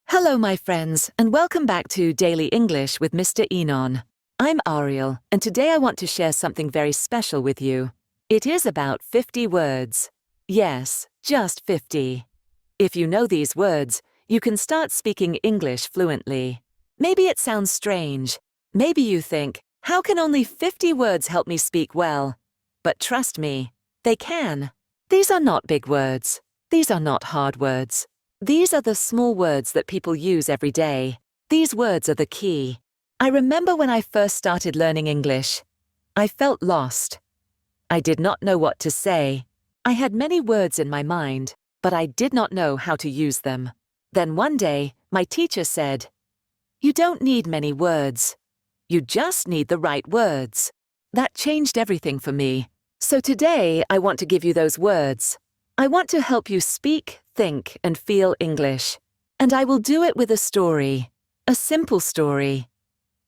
Hello, my friends, and welcome back to Daily English with Mr. EnOn. I'm Ariel, and today I want to share something very special with you. It is about 50 words. Yes, just 50. If you know these words, you can start speaking English fluently. Maybe it sounds strange. Maybe you think, how can only 50 words help me speak well? But trust me, they can. These are not big words. These are not hard words. These are the small words that people use every day. These words are the key. I remember when I first started learning English. I felt lost. I did not know what to say. I had many words in my mind, but I did not know how to use them. Then one day, my teacher said, "You don't need many words. You just need the right words." That changed everything for me. So today, I want to give you those words. I want to help you speak, think, and feel English. And I will do it with a story. A simple story.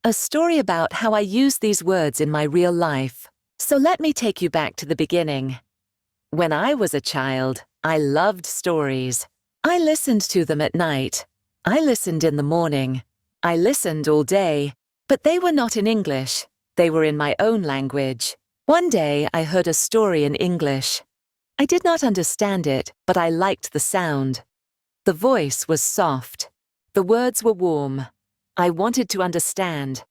A story about how I use these words in my real life. So let me take you back to the beginning. When I was a child, I loved stories. I listened to them at night. I listened in the morning. I listened all day. But they were not in English. They were in my own language. One day, I heard a story in English. I did not understand it, but I liked the sound. The voice was soft. The words were warm. I wanted to understand.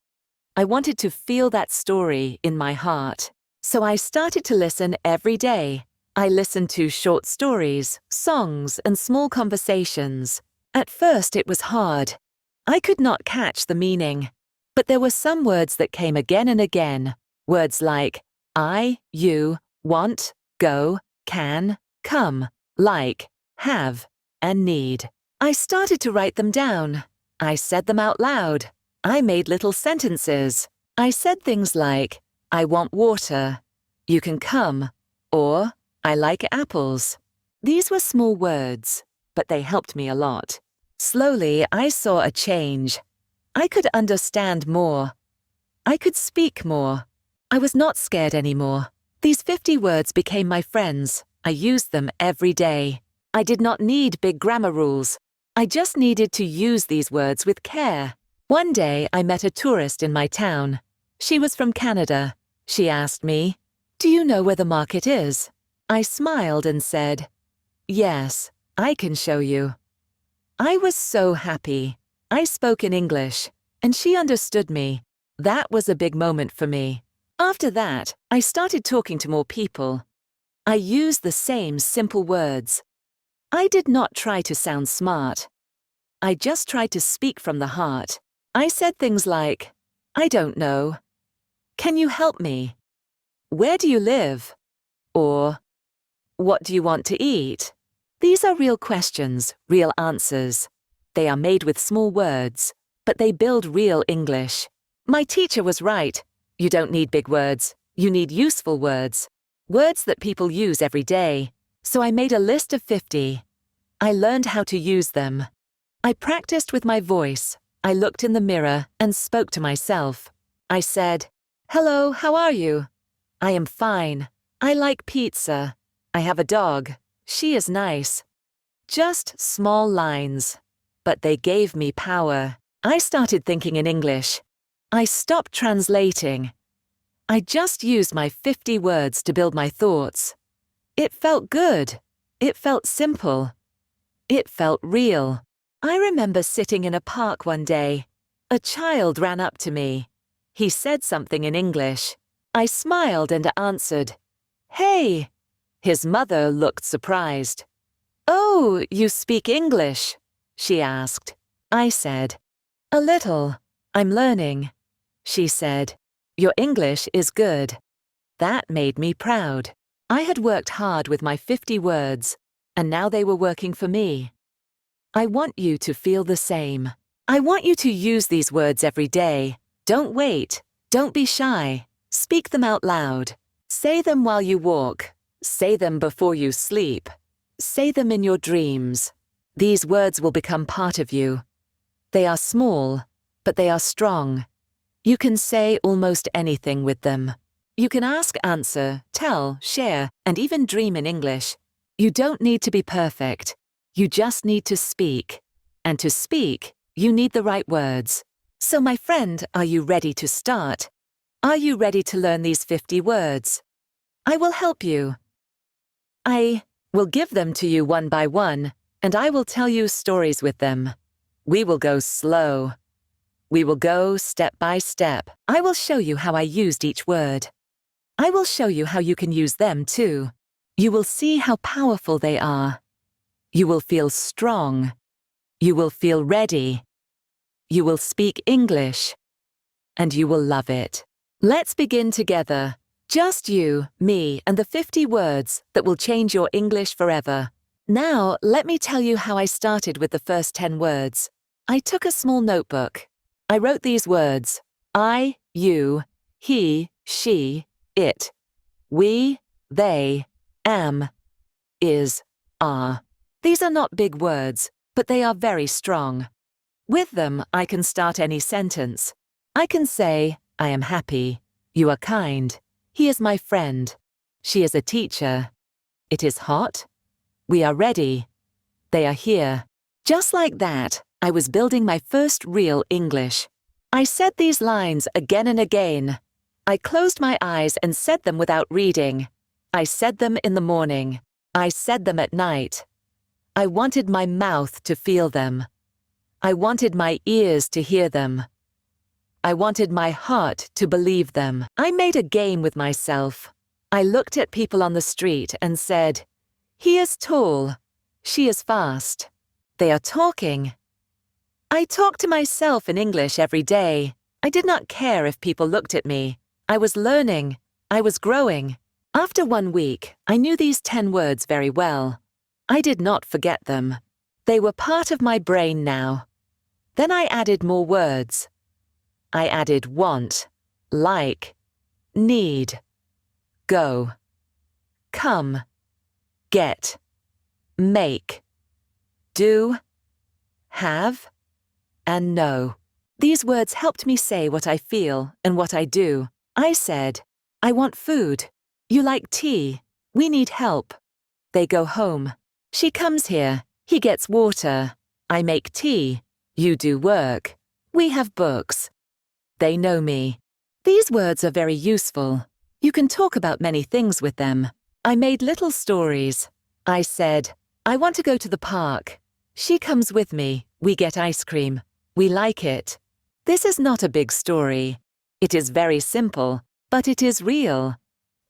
I wanted to feel that story in my heart. So I started to listen every day. I listened to short stories, songs, and small conversations. At first it was hard. I could not catch the meaning. But there were some words that came again and again. Words like I, you, want, go, can, come, like, have, and need. I started to write them down. I said them out loud. I made little sentences. I said things like, I want water, you can come, or I like apples. These were small words, but they helped me a lot. Slowly, I saw a change. I could understand more. I could speak more. I was not scared anymore. These 50 words became my friends. I used them every day. I did not need big grammar rules. I just needed to use these words with care. One day, I met a tourist in my town. She was from Canada. She asked me, "Do you know where the market is?" I smiled and said, "Yes, I can show you." I was so happy. I spoke in English, and she understood me. That was a big moment for me. After that, I started talking to more people. I used the same simple words. I did not try to sound smart. I just tried to speak from the heart. I said things like, I don't know. Can you help me? Where do you live? Or, what do you want to eat? These are real questions, real answers. They are made with small words, but they build real English. My teacher was right. You don't need big words. You need useful words. Words that people use every day. So I made a list of 50. I learned how to use them. I practiced with my voice. I looked in the mirror and spoke to myself. I said, "Hello, how are you?" "I am fine. I like pizza. I have a dog. She is nice." Just small lines. But they gave me power. I started thinking in English. I stopped translating. I just used my 50 words to build my thoughts. It felt good. It felt simple. It felt real. I remember sitting in a park one day. A child ran up to me. He said something in English. I smiled and answered, "Hey." His mother looked surprised. "Oh, you speak English?" she asked. I said, "A little. I'm learning." She said, "Your English is good." That made me proud. I had worked hard with my 50 words, and now they were working for me. I want you to feel the same. I want you to use these words every day. Don't wait. Don't be shy. Speak them out loud. Say them while you walk. Say them before you sleep. Say them in your dreams. These words will become part of you. They are small, but they are strong. You can say almost anything with them. You can ask, answer, tell, share, and even dream in English. You don't need to be perfect. You just need to speak. And to speak, you need the right words. So my friend, are you ready to start? Are you ready to learn these 50 words? I will help you. I will give them to you one by one, and I will tell you stories with them. We will go slow. We will go step by step. I will show you how I used each word. I will show you how you can use them too. You will see how powerful they are. You will feel strong. You will feel ready. You will speak English. And you will love it. Let's begin together. Just you, me, and the 50 words that will change your English forever. Now, let me tell you how I started with the first 10 words. I took a small notebook. I wrote these words: I, you, he, she, it, we, they, am, is, are. These are not big words, but they are very strong. With them, I can start any sentence. I can say, I am happy. You are kind. He is my friend. She is a teacher. It is hot. We are ready. They are here. Just like that, I was building my first real English. I said these lines again and again. I closed my eyes and said them without reading. I said them in the morning. I said them at night. I wanted my mouth to feel them. I wanted my ears to hear them. I wanted my heart to believe them. I made a game with myself. I looked at people on the street and said, he is tall. She is fast. They are talking. I talked to myself in English every day. I did not care if people looked at me. I was learning. I was growing. After 1 week, I knew these 10 words very well. I did not forget them. They were part of my brain now. Then I added more words. I added want, like, need, go, come, get, make, do, have, and know. These words helped me say what I feel and what I do. I said, I want food. You like tea. We need help. They go home. She comes here. He gets water. I make tea. You do work. We have books. They know me. These words are very useful. You can talk about many things with them. I made little stories. I said, I want to go to the park. She comes with me. We get ice cream. We like it. This is not a big story. It is very simple, but it is real.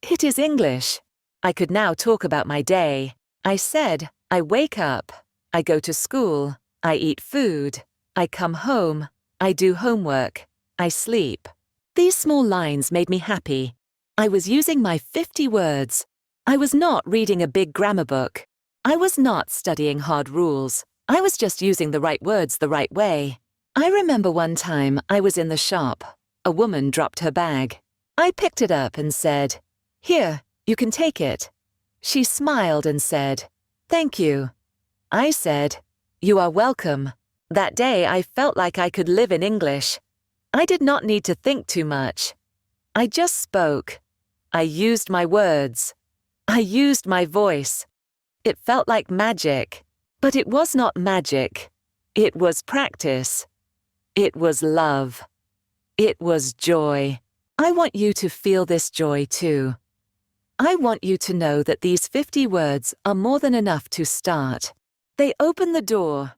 It is English. I could now talk about my day. I said, I wake up. I go to school. I eat food. I come home. I do homework. I sleep. These small lines made me happy. I was using my 50 words. I was not reading a big grammar book. I was not studying hard rules. I was just using the right words the right way. I remember one time I was in the shop. A woman dropped her bag. I picked it up and said, Here, you can take it. She smiled and said, Thank you. I said, You are welcome. That day I felt like I could live in English. I did not need to think too much. I just spoke. I used my words. I used my voice. It felt like magic. But it was not magic. It was practice. It was love. It was joy. I want you to feel this joy too. I want you to know that these 50 words are more than enough to start. They open the door.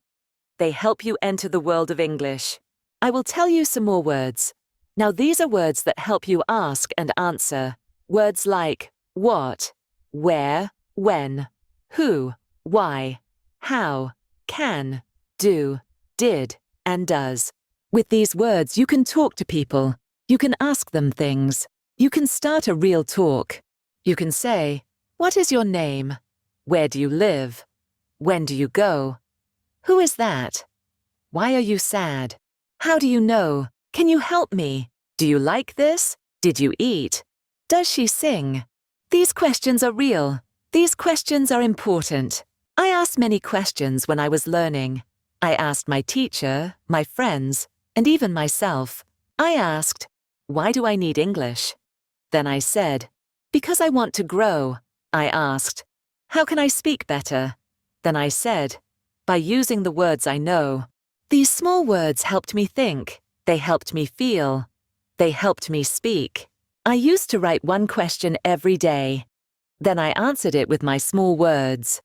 They help you enter the world of English. I will tell you some more words. Now these are words that help you ask and answer. Words like what, where, when, who, why, how, can, do, did, and does. With these words you can talk to people. You can ask them things. You can start a real talk. You can say, what is your name? Where do you live? When do you go? Who is that? Why are you sad? How do you know? Can you help me? Do you like this? Did you eat? Does she sing? These questions are real. These questions are important. I asked many questions when I was learning. I asked my teacher, my friends, and even myself. I asked, why do I need English? Then I said, because I want to grow. I asked, how can I speak better? Then I said, by using the words I know. These small words helped me think. They helped me feel. They helped me speak. I used to write one question every day. Then I answered it with my small words.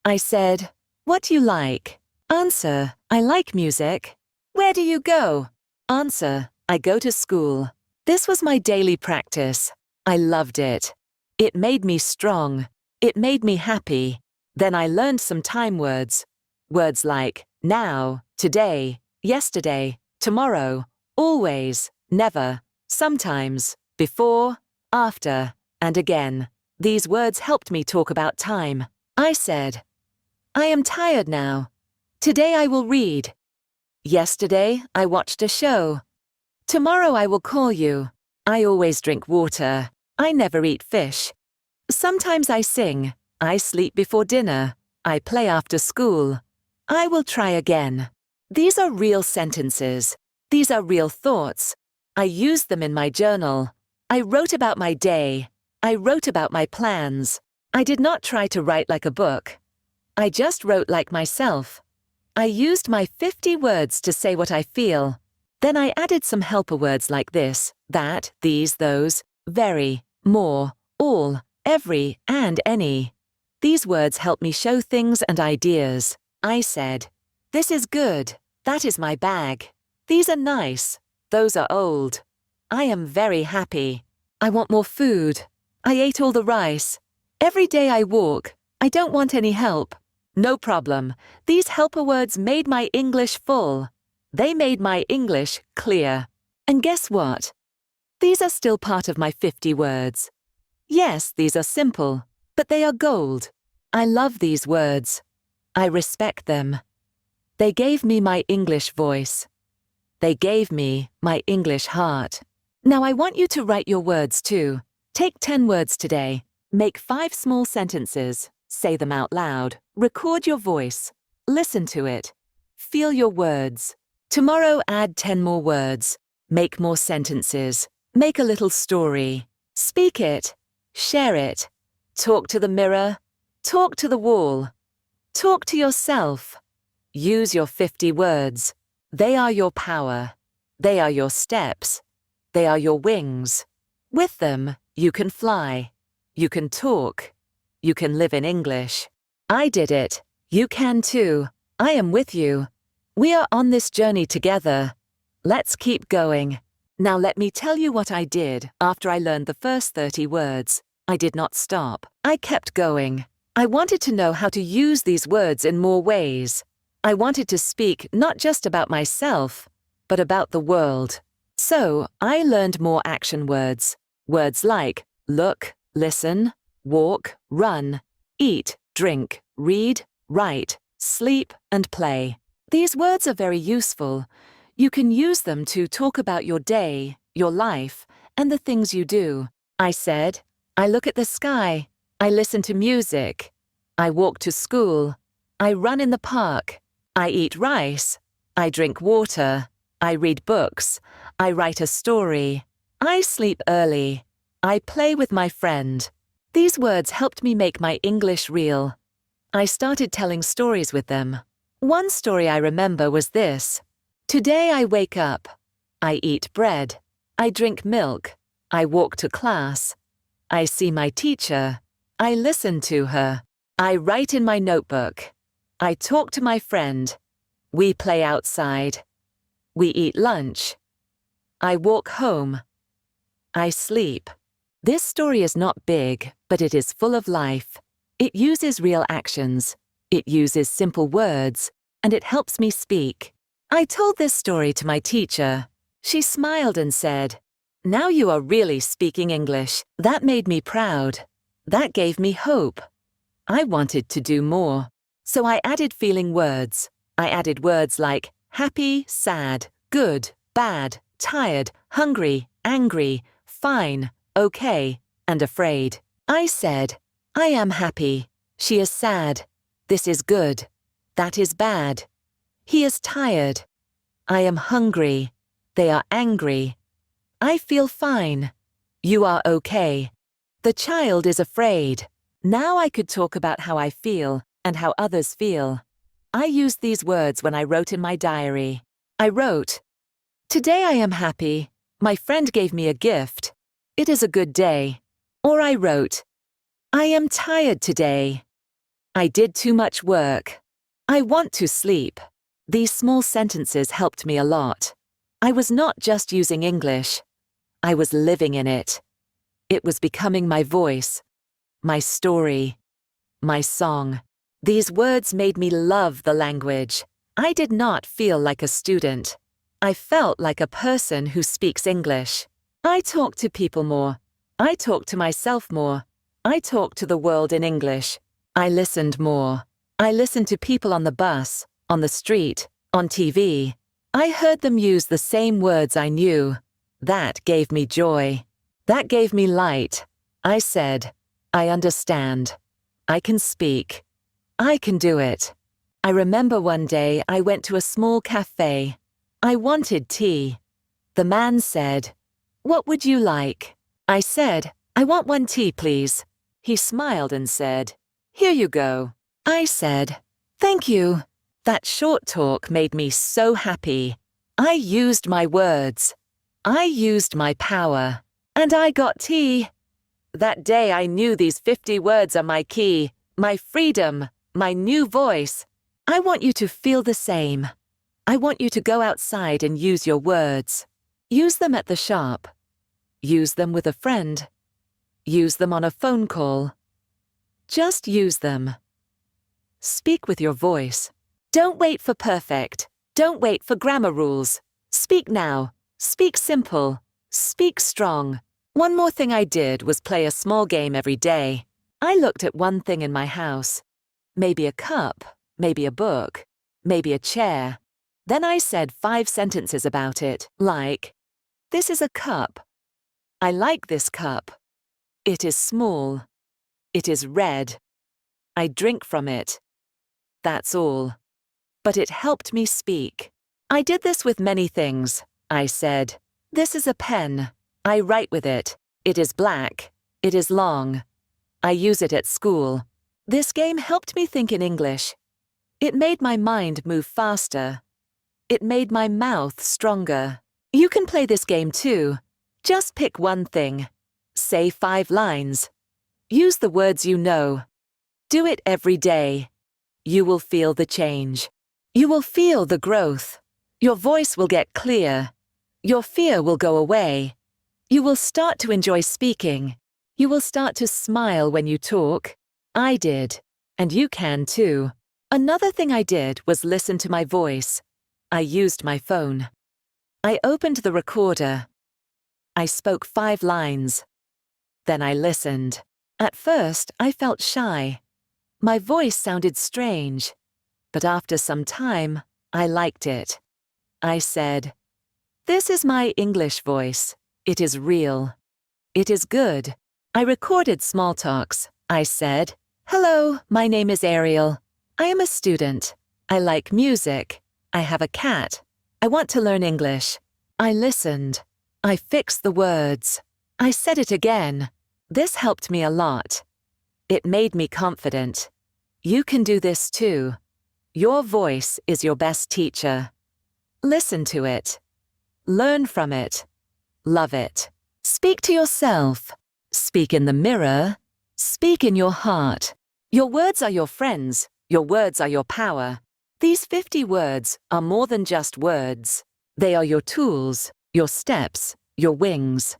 I said, "What do you like?" Answer, "I like music." "Where do you go?" Answer, "I go to school." This was my daily practice. I loved it. It made me strong. It made me happy. Then I learned some time words. Words like now, today, yesterday, tomorrow, always, never, sometimes, before, after, and again. These words helped me talk about time. I said, "I am tired now. Today I will read. Yesterday I watched a show. Tomorrow I will call you. I always drink water. I never eat fish. Sometimes I sing. I sleep before dinner. I play after school. I will try again." These are real sentences. These are real thoughts. I used them in my journal. I wrote about my day. I wrote about my plans. I did not try to write like a book. I just wrote like myself. I used my 50 words to say what I feel. Then I added some helper words like this, that, these, those, very, more, all, every, and any. These words help me show things and ideas. I said, "This is good. That is my bag. These are nice. Those are old. I am very happy. I want more food. I ate all the rice. Every day I walk. I don't want any help." No problem. These helper words made my English full. They made my English clear. And guess what? These are still part of my 50 words. Yes, these are simple, but they are gold. I love these words. I respect them. They gave me my English voice. They gave me my English heart. Now I want you to write your words too. Take 10 words today. Make 5 small sentences. Say them out loud. Record your voice. Listen to it. Feel your words. Tomorrow add 10 more words. Make more sentences. Make a little story. Speak it. Share it. Talk to the mirror. Talk to the wall. Talk to yourself. Use your 50 words. They are your power. They are your steps. They are your wings. With them, you can fly. You can talk. You can live in English. I did it. You can too. I am with you. We are on this journey together. Let's keep going. Now let me tell you what I did after I learned the first 30 words. I did not stop. I kept going. I wanted to know how to use these words in more ways. I wanted to speak not just about myself, but about the world. So I learned more action words. Words like look, listen, walk, run, eat, drink, read, write, sleep, and play. These words are very useful. You can use them to talk about your day, your life, and the things you do. I said, I look at the sky. I listen to music. I walk to school. I run in the park. I eat rice. I drink water. I read books. I write a story. I sleep early. I play with my friend. These words helped me make my English real. I started telling stories with them. One story I remember was this. Today I wake up. I eat bread. I drink milk. I walk to class. I see my teacher. I listen to her. I write in my notebook. I talk to my friend. We play outside. We eat lunch. I walk home. I sleep. This story is not big, but it is full of life. It uses real actions. It uses simple words, and it helps me speak. I told this story to my teacher. She smiled and said, "Now you are really speaking English." That made me proud. That gave me hope. I wanted to do more. So I added feeling words. I added words like happy, sad, good, bad, tired, hungry, angry, fine, okay, and afraid. I said, I am happy. She is sad. This is good. That is bad. He is tired. I am hungry. They are angry. I feel fine. You are okay. The child is afraid. Now I could talk about how I feel and how others feel. I used these words when I wrote in my diary. I wrote, "Today I am happy. My friend gave me a gift. It is a good day." Or I wrote, "I am tired today. I did too much work. I want to sleep." These small sentences helped me a lot. I was not just using English. I was living in it. It was becoming my voice, my story, my song. These words made me love the language. I did not feel like a student. I felt like a person who speaks English. I talked to people more. I talked to myself more. I talked to the world in English. I listened more. I listened to people on the bus, on the street, on TV. I heard them use the same words I knew. That gave me joy. That gave me light. I said, I understand. I can speak. I can do it. I remember one day I went to a small cafe. I wanted tea. The man said, "What would you like?" I said, "I want one tea, please." He smiled and said, "Here you go." I said, "Thank you." That short talk made me so happy. I used my words. I used my power. And I got tea. That day I knew these 50 words are my key, my freedom, my new voice. I want you to feel the same. I want you to go outside and use your words. Use them at the shop. Use them with a friend. Use them on a phone call. Just use them. Speak with your voice. Don't wait for perfect. Don't wait for grammar rules. Speak now. Speak simple. Speak strong. One more thing I did was play a small game every day. I looked at one thing in my house. Maybe a cup, maybe a book, maybe a chair. Then I said 5 sentences about it, like, "This is a cup. I like this cup. It is small. It is red. I drink from it." That's all. But it helped me speak. I did this with many things. I said, "This is a pen. I write with it. It is black. It is long. I use it at school." This game helped me think in English. It made my mind move faster. It made my mouth stronger. You can play this game too. Just pick one thing. Say 5 lines. Use the words you know. Do it every day. You will feel the change. You will feel the growth. Your voice will get clear. Your fear will go away. You will start to enjoy speaking. You will start to smile when you talk. I did. And you can too. Another thing I did was listen to my voice. I used my phone. I opened the recorder. I spoke 5 lines. Then I listened. At first, I felt shy. My voice sounded strange. But after some time, I liked it. I said, "This is my English voice. It is real. It is good." I recorded small talks. I said, "Hello, my name is Ariel. I am a student. I like music. I have a cat. I want to learn English." I listened. I fixed the words. I said it again. This helped me a lot. It made me confident. You can do this too. Your voice is your best teacher. Listen to it. Learn from it. Love it. Speak to yourself. Speak in the mirror. Speak in your heart. Your words are your friends. Your words are your power. These 50 words are more than just words. They are your tools, your steps, your wings.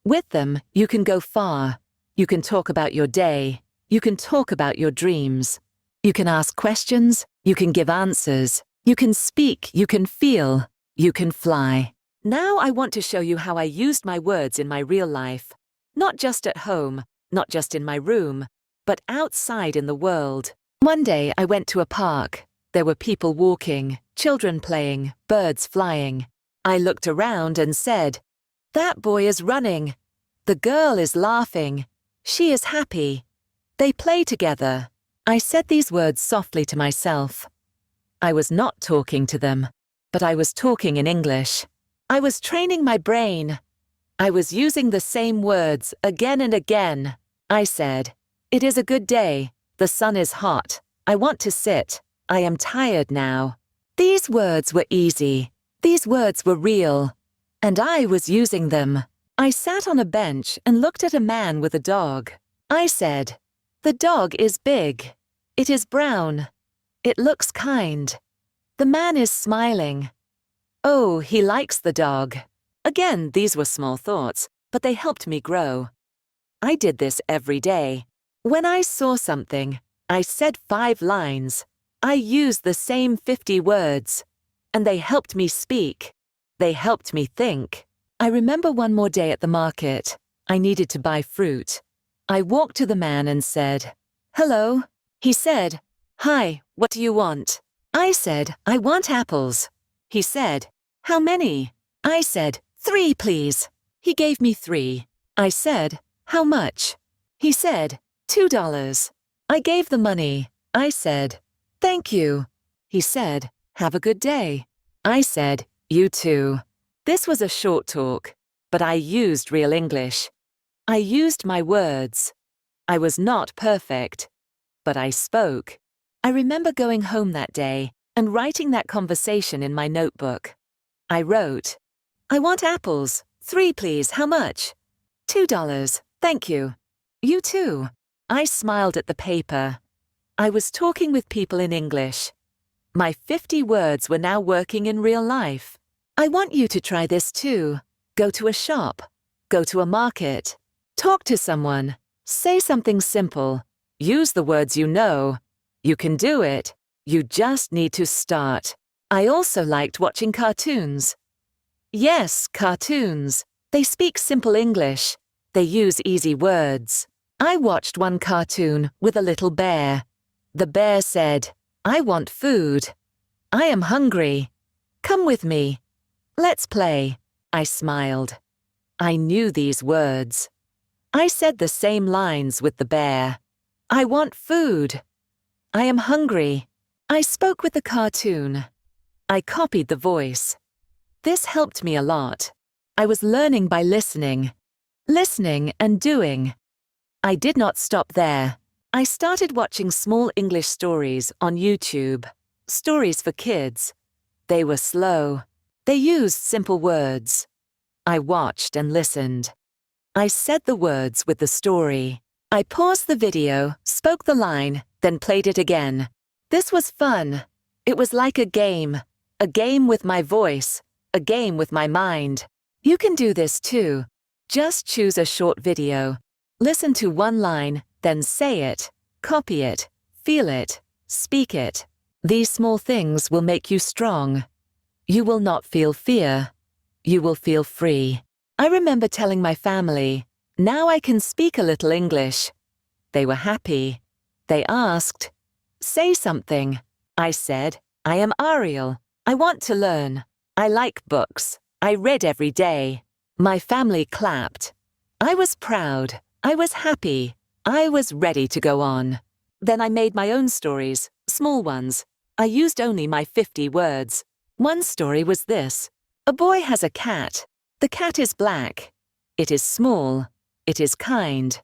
With them, you can go far. You can talk about your day. You can talk about your dreams. You can ask questions. You can give answers. You can speak. You can feel. You can fly. Now I want to show you how I used my words in my real life. Not just at home, not just in my room, but outside in the world. One day I went to a park. There were people walking, children playing, birds flying. I looked around and said, "That boy is running. The girl is laughing. She is happy. They play together." I said these words softly to myself. I was not talking to them, but I was talking in English. I was training my brain. I was using the same words again and again. I said, "It is a good day. The sun is hot. I want to sit. I am tired now. These words were easy. These words were real. And I was using them. I sat on a bench and looked at a man with a dog. I said, "The dog is big. It is brown. It looks kind. The man is smiling. Oh, he likes the dog." Again, these were small thoughts, but they helped me grow. I did this every day. When I saw something, I said 5 lines. I used the same 50 words. And they helped me speak. They helped me think. I remember one more day at the market. I needed to buy fruit. I walked to the man and said, "Hello." He said, "Hi, what do you want?" I said, "I want apples." He said, "How many?" I said, "3, please." He gave me 3. I said, "How much?" He said, $2. I gave the money. I said, "Thank you." He said, "Have a good day." I said, "You too." This was a short talk, but I used real English. I used my words. I was not perfect, but I spoke. I remember going home that day and writing that conversation in my notebook. I wrote, "I want apples. 3, please. How much?" $2. Thank you. You too. I smiled at the paper. I was talking with people in English. My 50 words were now working in real life. I want you to try this too. Go to a shop. Go to a market. Talk to someone. Say something simple. Use the words you know. You can do it. You just need to start. I also liked watching cartoons. Yes, cartoons. They speak simple English. They use easy words. I watched one cartoon with a little bear. The bear said, "I want food. I am hungry. Come with me. Let's play." I smiled. I knew these words. I said the same lines with the bear. I want food. I am hungry. I spoke with the cartoon. I copied the voice. This helped me a lot. I was learning by listening and doing. I did not stop there. I started watching small English stories on YouTube. Stories for kids. They were slow. They used simple words. I watched and listened. I said the words with the story. I paused the video, spoke the line, then played it again. This was fun. It was like a game with my voice, a game with my mind. You can do this too. Just choose a short video. Listen to one line, then say it, copy it, feel it, speak it. These small things will make you strong. You will not feel fear. You will feel free. I remember telling my family, "Now I can speak a little English." They were happy. They asked, "Say something." I said, "I am Ariel. I want to learn. I like books. I read every day." My family clapped. I was proud. I was happy. I was ready to go on. Then I made my own stories, small ones. I used only my 50 words. One story was this. A boy has a cat. The cat is black. It is small. It is kind.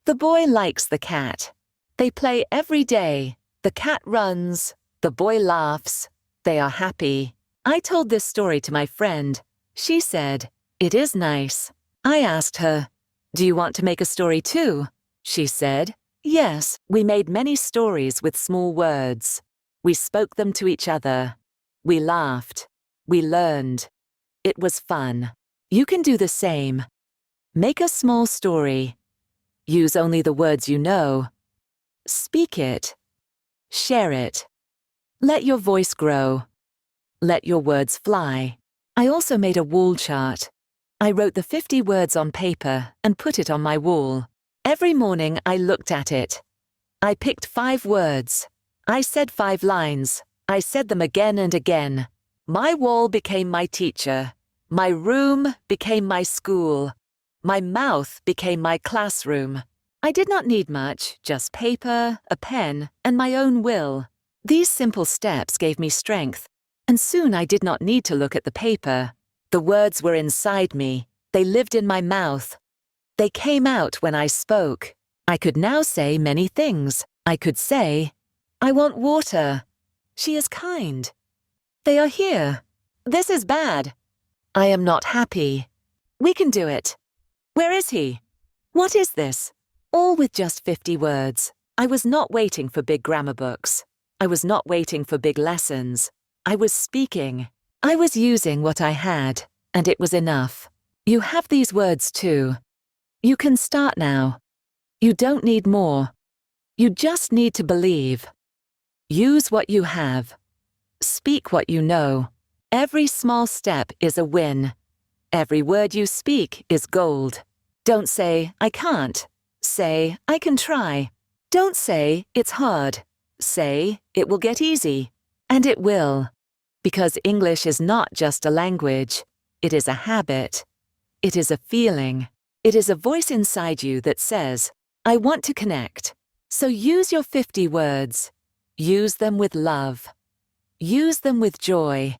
The boy likes the cat. They play every day. The cat runs. The boy laughs. They are happy. I told this story to my friend. She said, "It is nice." I asked her, "Do you want to make a story too?" She said, "Yes." We made many stories with small words. We spoke them to each other. We laughed. We learned. It was fun. You can do the same. Make a small story. Use only the words you know. Speak it. Share it. Let your voice grow. Let your words fly. I also made a wall chart. I wrote the 50 words on paper and put it on my wall. Every morning I looked at it. I picked 5 words. I said 5 lines. I said them again and again. My wall became my teacher. My room became my school. My mouth became my classroom. I did not need much, just paper, a pen, and my own will. These simple steps gave me strength, and soon I did not need to look at the paper. The words were inside me. They lived in my mouth. They came out when I spoke. I could now say many things. I could say, "I want water." She is kind. They are here. This is bad. I am not happy. We can do it. Where is he? What is this? All with just 50 words. I was not waiting for big grammar books. I was not waiting for big lessons. I was speaking. I was using what I had, and it was enough. You have these words too. You can start now. You don't need more. You just need to believe. Use what you have. Speak what you know. Every small step is a win. Every word you speak is gold. Don't say, I can't. Say, I can try. Don't say, it's hard. Say, it will get easy. And it will. Because English is not just a language. It is a habit. It is a feeling. It is a voice inside you that says, I want to connect. So use your 50 words. Use them with love. Use them with joy.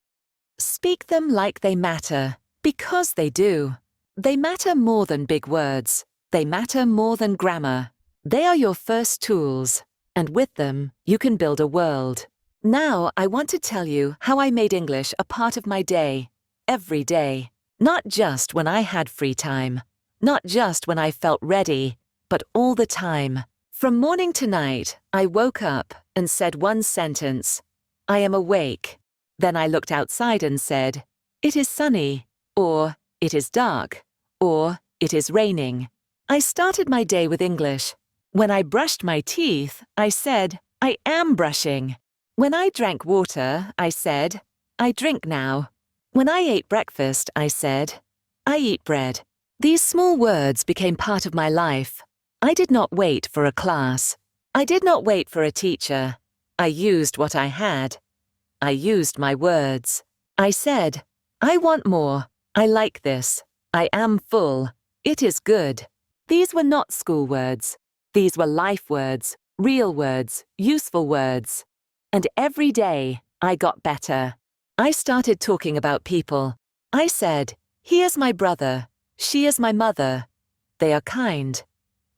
Speak them like they matter, because they do. They matter more than big words. They matter more than grammar. They are your first tools, and with them, you can build a world. Now, I want to tell you how I made English a part of my day, every day. Not just when I had free time, not just when I felt ready, but all the time. From morning to night, I woke up and said one sentence, I am awake. Then I looked outside and said, it is sunny, or it is dark, or it is raining. I started my day with English. When I brushed my teeth, I said, I am brushing. When I drank water, I said, I drink now. When I ate breakfast, I said, I eat bread. These small words became part of my life. I did not wait for a class. I did not wait for a teacher. I used what I had. I used my words. I said, I want more. I like this. I am full. It is good. These were not school words. These were life words, real words, useful words. And every day, I got better. I started talking about people. I said, he is my brother. She is my mother. They are kind.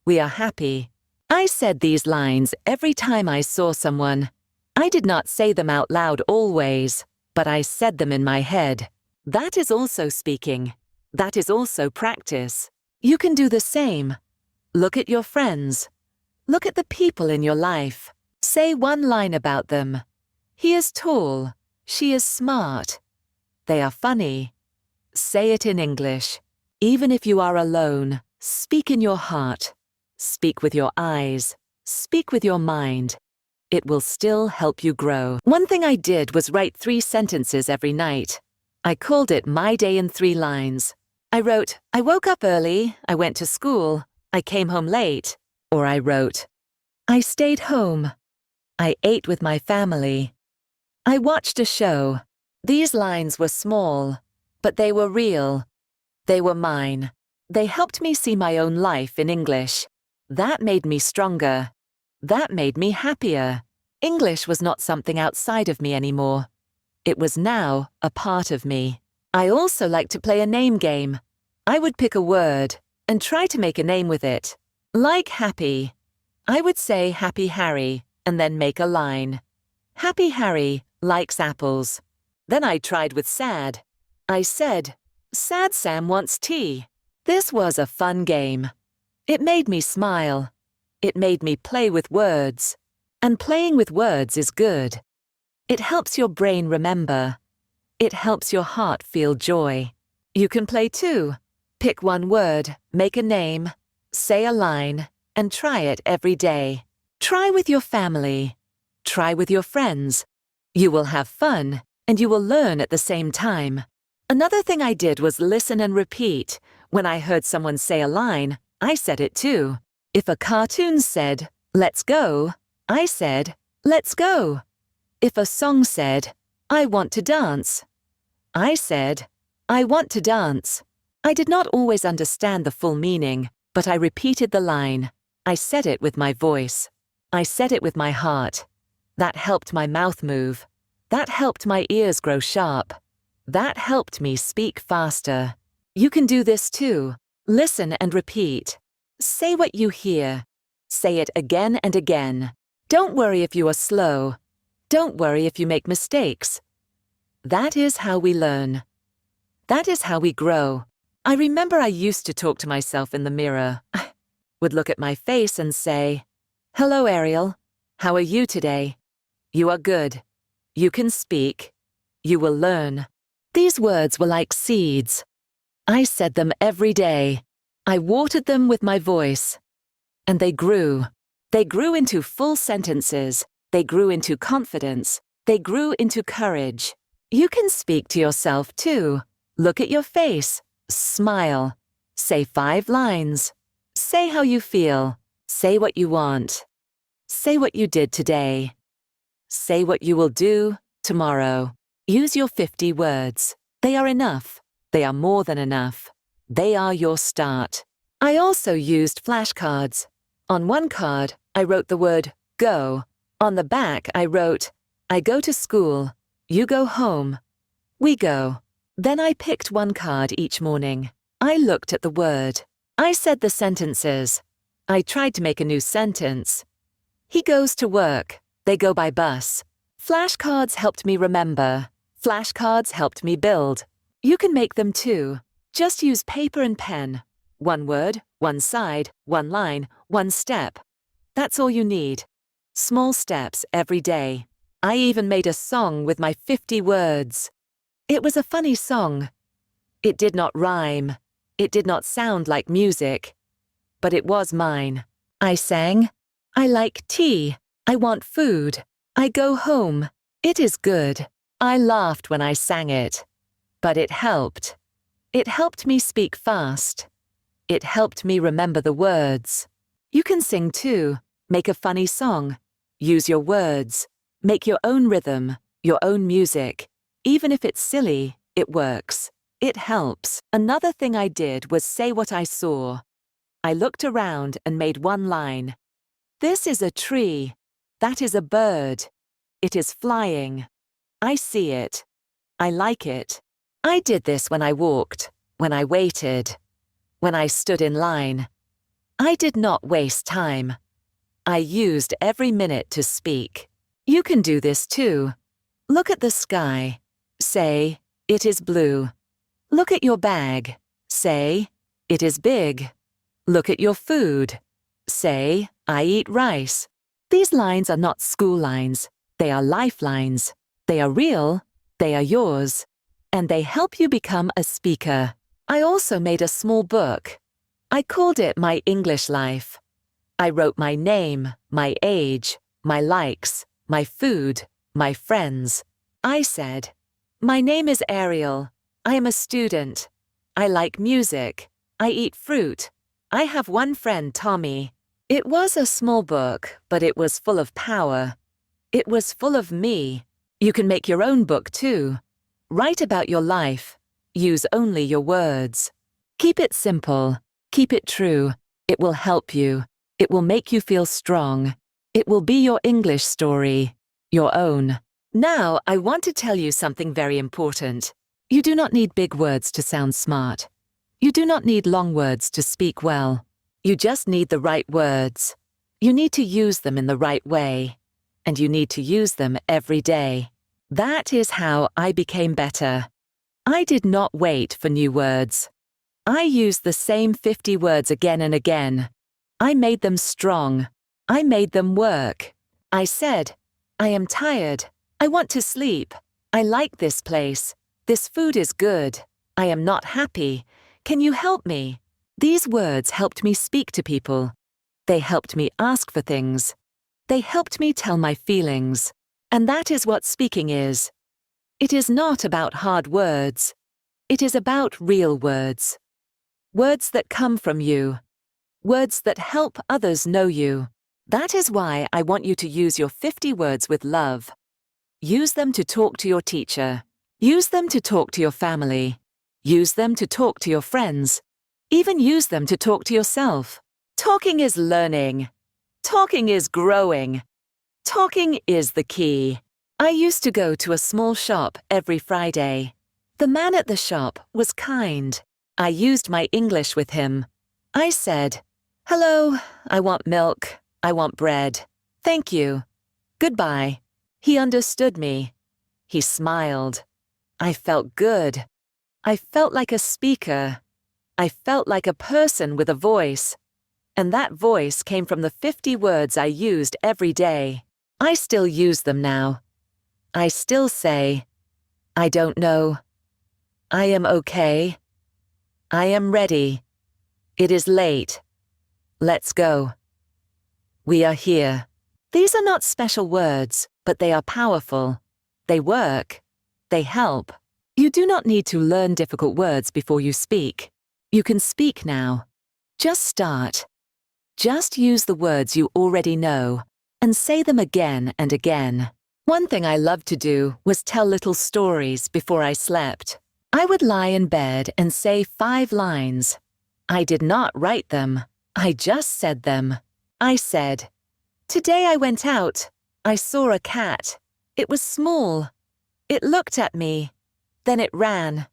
We are happy. I said these lines every time I saw someone. I did not say them out loud always, but I said them in my head. That is also speaking. That is also practice. You can do the same. Look at your friends. Look at the people in your life. Say one line about them. He is tall. She is smart. They are funny. Say it in English. Even if you are alone, speak in your heart. Speak with your eyes. Speak with your mind. It will still help you grow. One thing I did was write 3 sentences every night. I called it My Day in 3 lines. I wrote, I woke up early, I went to school, I came home late. Or I wrote, I stayed home. I ate with my family. I watched a show. These lines were small, but they were real. They were mine. They helped me see my own life in English. That made me stronger. That made me happier. English was not something outside of me anymore. It was now a part of me. I also like to play a name game. I would pick a word and try to make a name with it. Like happy. I would say Happy Harry and then make a line. Happy Harry likes apples. Then I tried with sad. I said, Sad Sam wants tea. This was a fun game. It made me smile. It made me play with words. And playing with words is good. It helps your brain remember. It helps your heart feel joy. You can play too. Pick one word, make a name, say a line, and try it every day. Try with your family. Try with your friends. You will have fun, and you will learn at the same time. Another thing I did was listen and repeat. When I heard someone say a line, I said it too. If a cartoon said, let's go, I said, let's go. If a song said, I want to dance, I said, I want to dance. I did not always understand the full meaning, but I repeated the line. I said it with my voice. I said it with my heart. That helped my mouth move. That helped my ears grow sharp. That helped me speak faster. You can do this too. Listen and repeat. Say what you hear. Say it again and again. Don't worry if you are slow. Don't worry if you make mistakes. That is how we learn. That is how we grow. I remember I used to talk to myself in the mirror. Would look at my face and say, "Hello, Ariel. How are you today? You are good. You can speak. You will learn." These words were like seeds. I said them every day. I watered them with my voice. And they grew. They grew into full sentences. They grew into confidence. They grew into courage. You can speak to yourself too. Look at your face. Smile. Say 5 lines. Say how you feel. Say what you want. Say what you did today. Say what you will do tomorrow. Use your 50 words. They are enough. They are more than enough. They are your start. I also used flashcards. On one card, I wrote the word go. On the back, I wrote, I go to school. You go home. We go. Then I picked one card each morning. I looked at the word. I said the sentences. I tried to make a new sentence. He goes to work. They go by bus. Flashcards helped me remember. Flashcards helped me build. You can make them too. Just use paper and pen. 1 word, 1 side, 1 line, 1 step. That's all you need. Small steps every day. I even made a song with my 50 words. It was a funny song. It did not rhyme. It did not sound like music. But it was mine. I sang, I like tea. I want food. I go home. It is good. I laughed when I sang it. But it helped. It helped me speak fast. It helped me remember the words. You can sing too. Make a funny song. Use your words. Make your own rhythm, your own music. Even if it's silly, it works. It helps. Another thing I did was say what I saw. I looked around and made 1 line. This is a tree. That is a bird. It is flying. I see it. I like it. I did this when I walked, when I waited, when I stood in line. I did not waste time. I used every minute to speak. You can do this too. Look at the sky. Say, it is blue. Look at your bag. Say, it is big. Look at your food. Say, I eat rice. These lines are not school lines. They are lifelines. They are real. They are yours. And they help you become a speaker. I also made a small book. I called it My English Life. I wrote my name, my age, my likes, my food, my friends. I said, my name is Ariel. I am a student. I like music. I eat fruit. I have 1 friend, Tommy. It was a small book, but it was full of power. It was full of me. You can make your own book too. Write about your life. Use only your words. Keep it simple. Keep it true. It will help you. It will make you feel strong. It will be your English story. Your own. Now, I want to tell you something very important. You do not need big words to sound smart. You do not need long words to speak well. You just need the right words. You need to use them in the right way. And you need to use them every day. That is how I became better. I did not wait for new words. I used the same 50 words again and again. I made them strong. I made them work. I said, I am tired. I want to sleep. I like this place. This food is good. I am not happy. Can you help me? These words helped me speak to people. They helped me ask for things. They helped me tell my feelings. And that is what speaking is. It is not about hard words. It is about real words. Words that come from you. Words that help others know you. That is why I want you to use your 50 words with love. Use them to talk to your teacher. Use them to talk to your family. Use them to talk to your friends. Even use them to talk to yourself. Talking is learning. Talking is growing. Talking is the key. I used to go to a small shop every Friday. The man at the shop was kind. I used my English with him. I said, hello, I want milk. I want bread. Thank you. Goodbye. He understood me. He smiled. I felt good. I felt like a speaker. I felt like a person with a voice. And that voice came from the 50 words I used every day. I still use them now. I still say, I don't know. I am okay. I am ready. It is late. Let's go. We are here. These are not special words, but they are powerful. They work. They help. You do not need to learn difficult words before you speak. You can speak now. Just start. Just use the words you already know and say them again and again. One thing I loved to do was tell little stories before I slept. I would lie in bed and say 5 lines. I did not write them. I just said them. I said, "Today I went out. I saw a cat. It was small. It looked at me. Then it ran.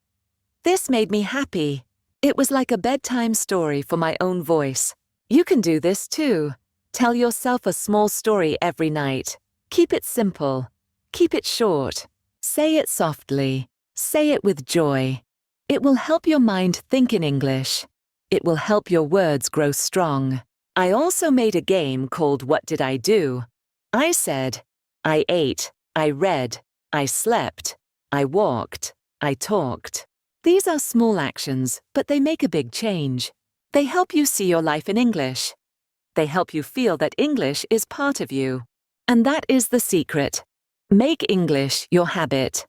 This made me happy." It was like a bedtime story for my own voice. You can do this too. Tell yourself a small story every night. Keep it simple. Keep it short. Say it softly. Say it with joy. It will help your mind think in English. It will help your words grow strong. I also made a game called What Did I Do? I said, I ate, I read, I slept, I walked, I talked. These are small actions, but they make a big change. They help you see your life in English. They help you feel that English is part of you. And that is the secret. Make English your habit.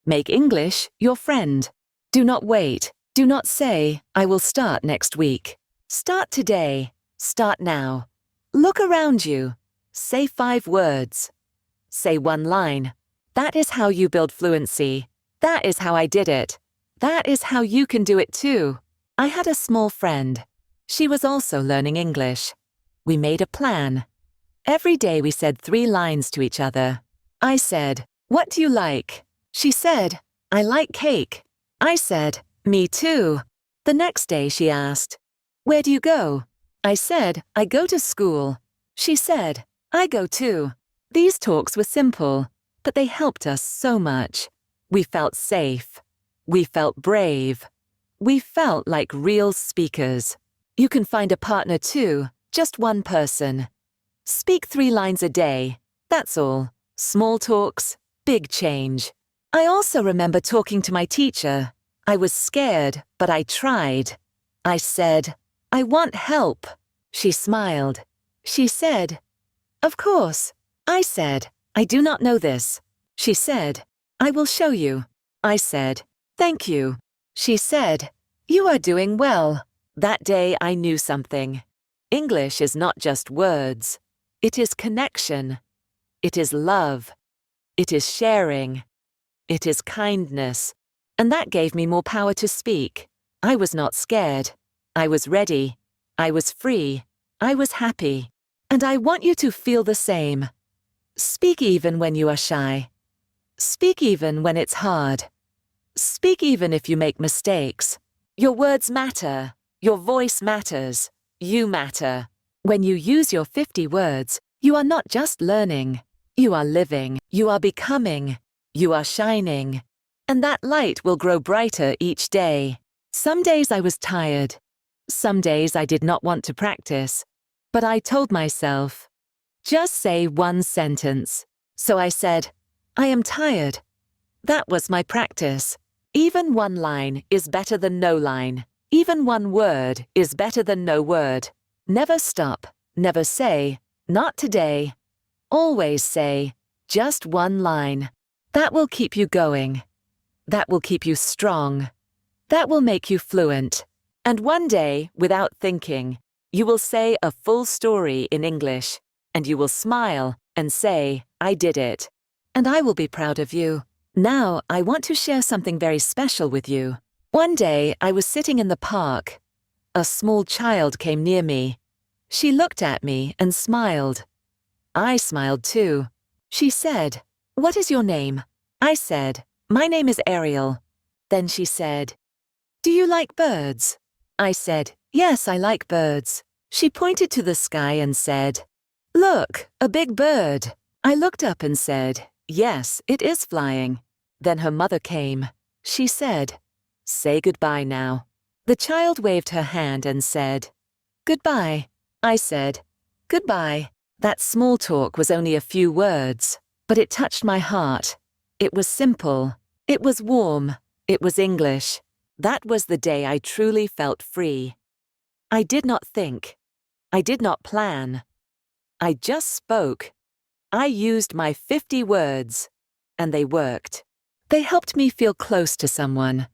Make English your friend. Do not wait. Do not say, I will start next week. Start today. Start now. Look around you. Say 5 words. Say 1 line. That is how you build fluency. That is how I did it. That is how you can do it too. I had a small friend. She was also learning English. We made a plan. Every day we said 3 lines to each other. I said, "What do you like?" She said, "I like cake." I said, "Me too." The next day she asked, "Where do you go?" I said, "I go to school." She said, "I go too." These talks were simple, but they helped us so much. We felt safe. We felt brave. We felt like real speakers. You can find a partner too, just one person. Speak 3 lines a day. That's all. Small talks, big change. I also remember talking to my teacher. I was scared, but I tried. I said, "I want help." She smiled. She said, "Of course." I said, "I do not know this." She said, "I will show you." I said, "Thank you." She said, "You are doing well." That day I knew something. English is not just words. It is connection. It is love. It is sharing. It is kindness. And that gave me more power to speak. I was not scared. I was ready. I was free. I was happy. And I want you to feel the same. Speak even when you are shy. Speak even when it's hard. Speak even if you make mistakes. Your words matter. Your voice matters. You matter. When you use your 50 words, you are not just learning. You are living. You are becoming. You are shining. And that light will grow brighter each day. Some days I was tired. Some days I did not want to practice. But I told myself, just say 1 sentence. So I said, I am tired. That was my practice. Even 1 line is better than no line. Even 1 word is better than no word. Never stop. Never say, not today. Always say, just 1 line. That will keep you going. That will keep you strong. That will make you fluent. And one day, without thinking, you will say a full story in English, and you will smile and say, I did it. And I will be proud of you. Now, I want to share something very special with you. One day, I was sitting in the park. A small child came near me. She looked at me and smiled. I smiled too. She said, "What is your name?" I said, "My name is Ariel." Then she said, "Do you like birds?" I said, "Yes, I like birds." She pointed to the sky and said, "Look, a big bird." I looked up and said, Yes, it is flying. Then her mother came. She said, "Say goodbye now." The child waved her hand and said, "Goodbye." I said, "Goodbye." That small talk was only a few words, but it touched my heart. It was simple. It was warm. It was English. That was the day I truly felt free. I did not think. I did not plan. I just spoke. I used my 50 words, and they worked. They helped me feel close to someone.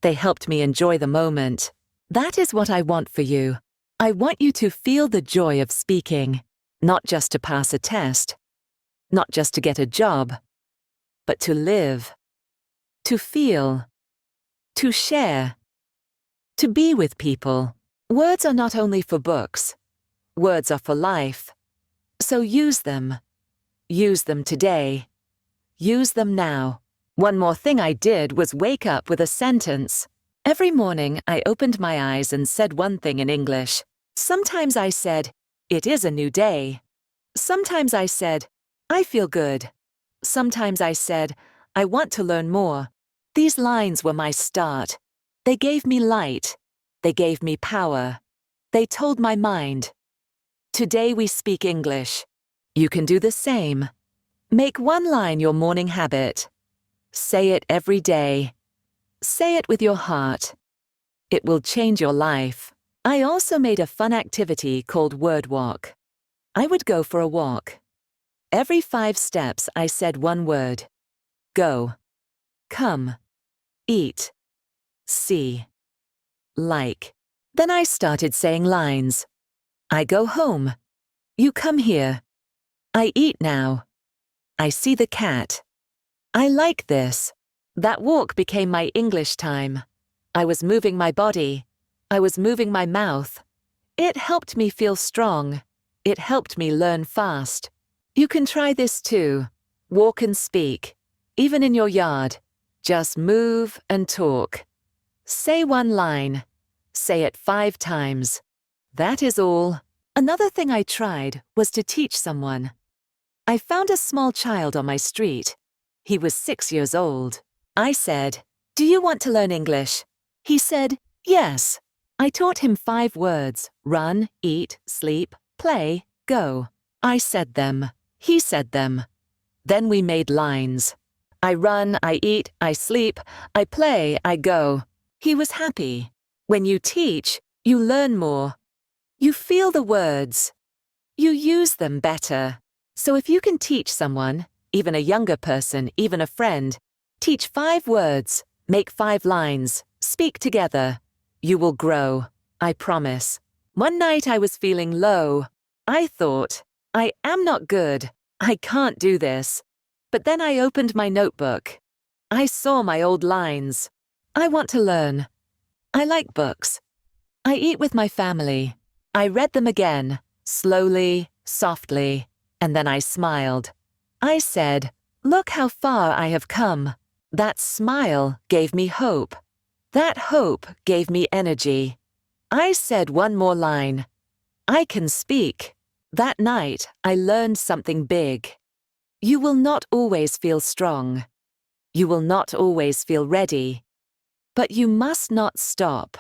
They helped me enjoy the moment. That is what I want for you. I want you to feel the joy of speaking, not just to pass a test, not just to get a job, but to live, to feel, to share, to be with people. Words are not only for books. Words are for life. So use them. Use them today. Use them now. One more thing I did was wake up with a sentence. Every morning I opened my eyes and said one thing in English. Sometimes I said, "It is a new day." Sometimes I said, "I feel good." Sometimes I said, "I want to learn more." These lines were my start. They gave me light. They gave me power. They told my mind. Today we speak English. You can do the same. Make one line your morning habit. Say it every day. Say it with your heart. It will change your life. I also made a fun activity called Word Walk. I would go for a walk. Every 5 steps I said one word. Go. Come. Eat. See. Like. Then I started saying lines. I go home. You come here. I eat now. I see the cat. I like this. That walk became my English time. I was moving my body. I was moving my mouth. It helped me feel strong. It helped me learn fast. You can try this too. Walk and speak. Even in your yard. Just move and talk. Say one line. Say it 5 times. That is all. Another thing I tried was to teach someone. I found a small child on my street. He was 6 years old. I said, "Do you want to learn English?" He said, "Yes." I taught him 5 words: run, eat, sleep, play, go. I said them. He said them. Then we made lines. I run, I eat, I sleep, I play, I go. He was happy. When you teach, you learn more. You feel the words. You use them better. So if you can teach someone, even a younger person, even a friend, teach 5 words, make 5 lines, speak together. You will grow, I promise. One night I was feeling low. I thought, I am not good. I can't do this. But then I opened my notebook. I saw my old lines. I want to learn. I like books. I eat with my family. I read them again, slowly, softly, and then I smiled. I said, "Look how far I have come." That smile gave me hope. That hope gave me energy. I said one more line. I can speak. That night, I learned something big. You will not always feel strong. You will not always feel ready. But you must not stop.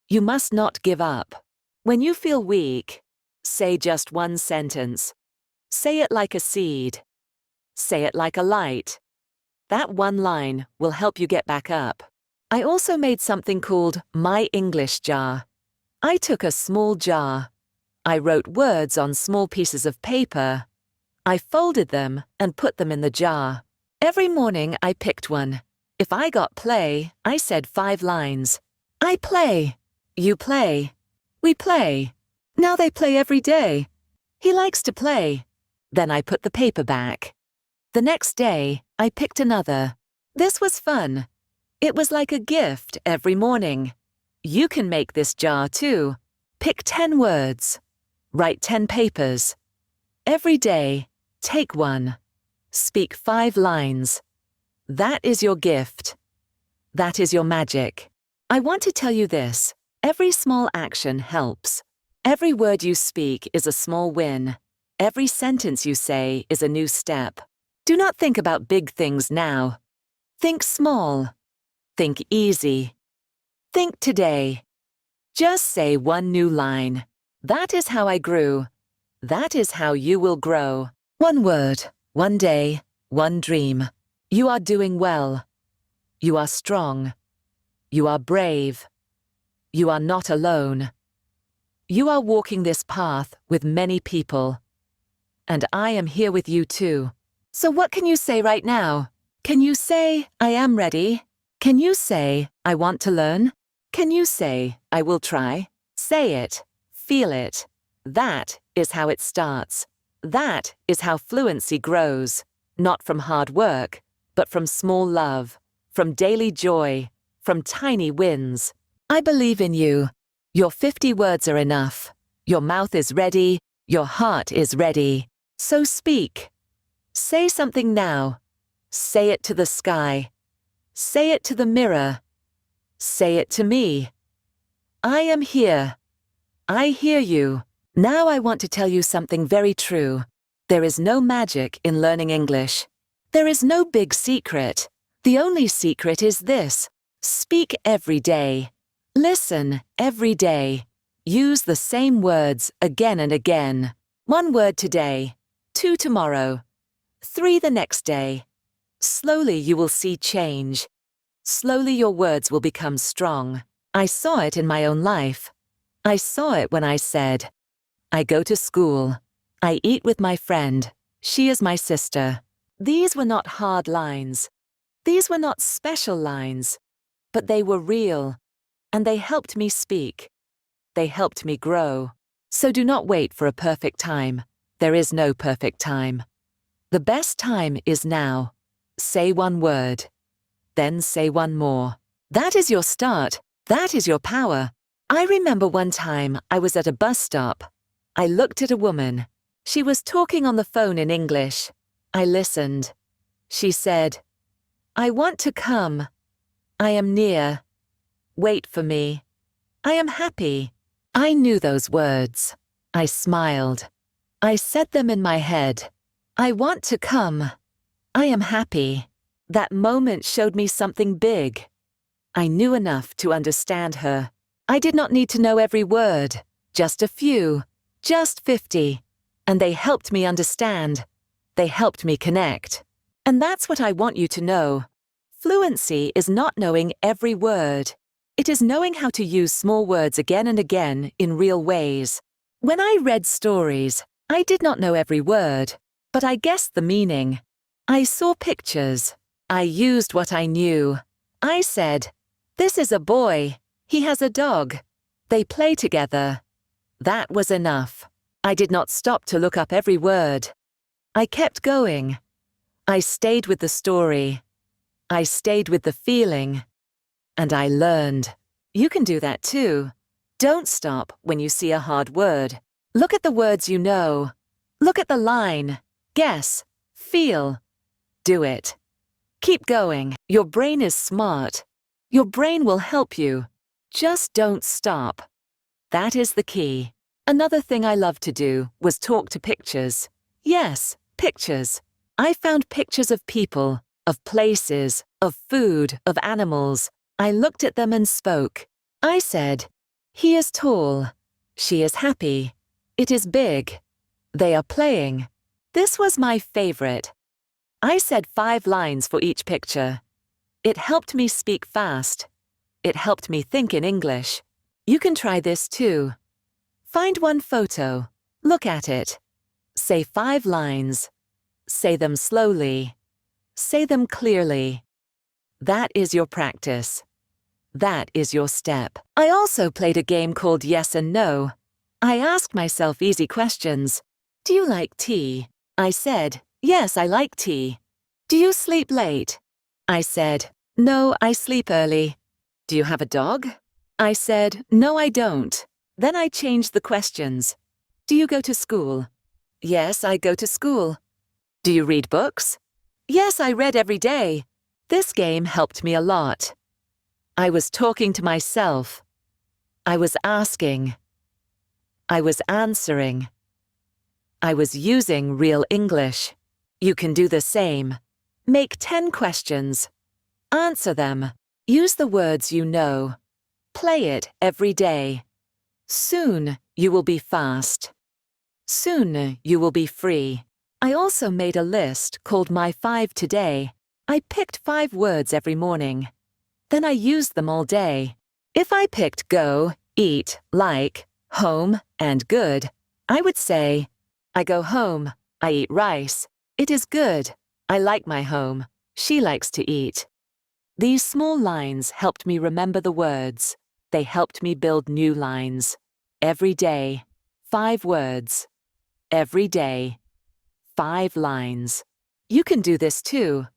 You must not give up. When you feel weak, say just one sentence. Say it like a seed. Say it like a light. That one line will help you get back up. I also made something called My English Jar. I took a small jar. I wrote words on small pieces of paper. I folded them and put them in the jar. Every morning I picked one. If I got play, I said 5 lines. I play. You play. We play. Now they play every day. He likes to play. Then I put the paper back. The next day, I picked another. This was fun. It was like a gift every morning. You can make this jar too. Pick 10 words. Write 10 papers. Every day, take one. Speak 5 lines. That is your gift. That is your magic. I want to tell you this. Every small action helps. Every word you speak is a small win. Every sentence you say is a new step. Do not think about big things now. Think small. Think easy. Think today. Just say one new line. That is how I grew. That is how you will grow. One word, one day, one dream. You are doing well. You are strong. You are brave. You are not alone. You are walking this path with many people. And I am here with you too. So what can you say right now? Can you say, I am ready? Can you say, I want to learn? Can you say, I will try? Say it. Feel it. That is how it starts. That is how fluency grows. Not from hard work, but from small love, from daily joy, from tiny wins. I believe in you. Your 50 words are enough. Your mouth is ready. Your heart is ready. So speak. Say something now. Say it to the sky. Say it to the mirror. Say it to me. I am here. I hear you. Now I want to tell you something very true. There is no magic in learning English. There is no big secret. The only secret is this. Speak every day. Listen every day. Use the same words again and again. 1 word today, 2 tomorrow, 3 the next day. Slowly you will see change. Slowly your words will become strong. I saw it in my own life. I saw it when I said, I go to school. I eat with my friend. She is my sister. These were not hard lines. These were not special lines. But they were real. And they helped me speak. They helped me grow. So do not wait for a perfect time. There is no perfect time. The best time is now. Say 1 word. Then say 1 more. That is your start. That is your power. I remember one time I was at a bus stop. I looked at a woman. She was talking on the phone in English. I listened. She said, I want to come. I am near. Wait for me. I am happy. I knew those words. I smiled. I said them in my head. I want to come. I am happy. That moment showed me something big. I knew enough to understand her. I did not need to know every word, just a few, just 50. And they helped me understand. They helped me connect. And that's what I want you to know. Fluency is not knowing every word. It is knowing how to use small words again and again in real ways. When I read stories, I did not know every word, but I guessed the meaning. I saw pictures. I used what I knew. I said, this is a boy. He has a dog. They play together. That was enough. I did not stop to look up every word. I kept going. I stayed with the story. I stayed with the feeling. And I learned. You can do that too. Don't stop when you see a hard word. Look at the words you know. Look at the line. Guess. Feel. Do it. Keep going. Your brain is smart. Your brain will help you. Just don't stop. That is the key. Another thing I loved to do was talk to pictures. Yes, pictures. I found pictures of people, of places, of food, of animals. I looked at them and spoke. I said, he is tall. She is happy. It is big. They are playing. This was my favorite. I said 5 lines for each picture. It helped me speak fast. It helped me think in English. You can try this too. Find one photo. Look at it. Say 5 lines. Say them slowly. Say them clearly. That is your practice. That is your step. I also played a game called Yes and No. I asked myself easy questions. Do you like tea? I said, yes, I like tea. Do you sleep late? I said, no, I sleep early. Do you have a dog? I said, no, I don't. Then I changed the questions. Do you go to school? Yes, I go to school. Do you read books? Yes, I read every day. This game helped me a lot. I was talking to myself. I was asking. I was answering. I was using real English. You can do the same. Make 10 questions. Answer them. Use the words you know. Play it every day. Soon you will be fast. Soon you will be free. I also made a list called My 5 Today. I picked 5 words every morning. Then I used them all day. If I picked go, eat, like, home, and good, I would say, I go home, I eat rice. It is good. I like my home. She likes to eat. These small lines helped me remember the words. They helped me build new lines. Every day, 5 words. Every day, 5 lines. You can do this too.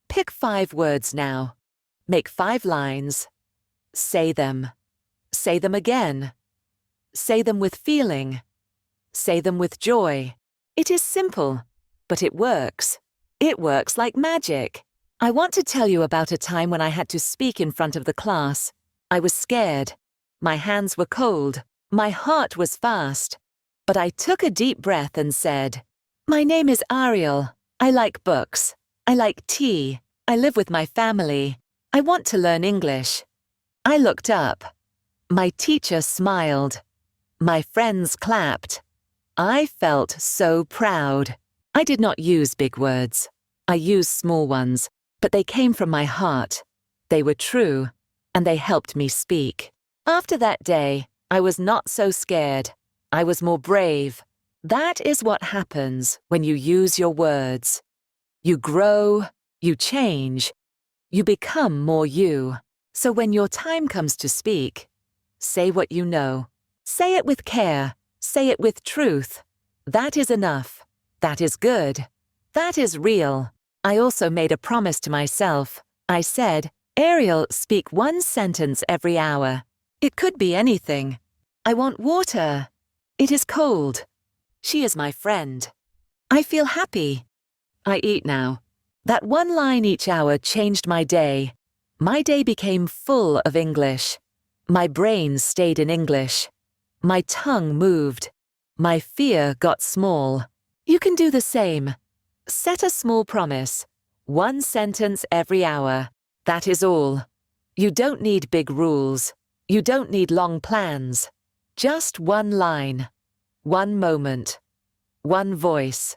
Pick 5 words now. Make 5 lines. Say them. Say them again. Say them with feeling. Say them with joy. It is simple, but it works. It works like magic. I want to tell you about a time when I had to speak in front of the class. I was scared. My hands were cold. My heart was fast. But I took a deep breath and said, "My name is Ariel. I like books. I like tea. I live with my family. I want to learn English." I looked up. My teacher smiled. My friends clapped. I felt so proud. I did not use big words. I used small ones, but they came from my heart. They were true, and they helped me speak. After that day, I was not so scared. I was more brave. That is what happens when you use your words. You grow, you change, you become more you. So when your time comes to speak, say what you know. Say it with care. Say it with truth. That is enough. That is good. That is real. I also made a promise to myself. I said, Ariel, speak 1 sentence every hour. It could be anything. I want water. It is cold. She is my friend. I feel happy. I eat now. That 1 line each hour changed my day. My day became full of English. My brain stayed in English. My tongue moved. My fear got small. You can do the same. Set a small promise. 1 sentence every hour. That is all. You don't need big rules. You don't need long plans. Just 1 line. 1 moment. 1 voice.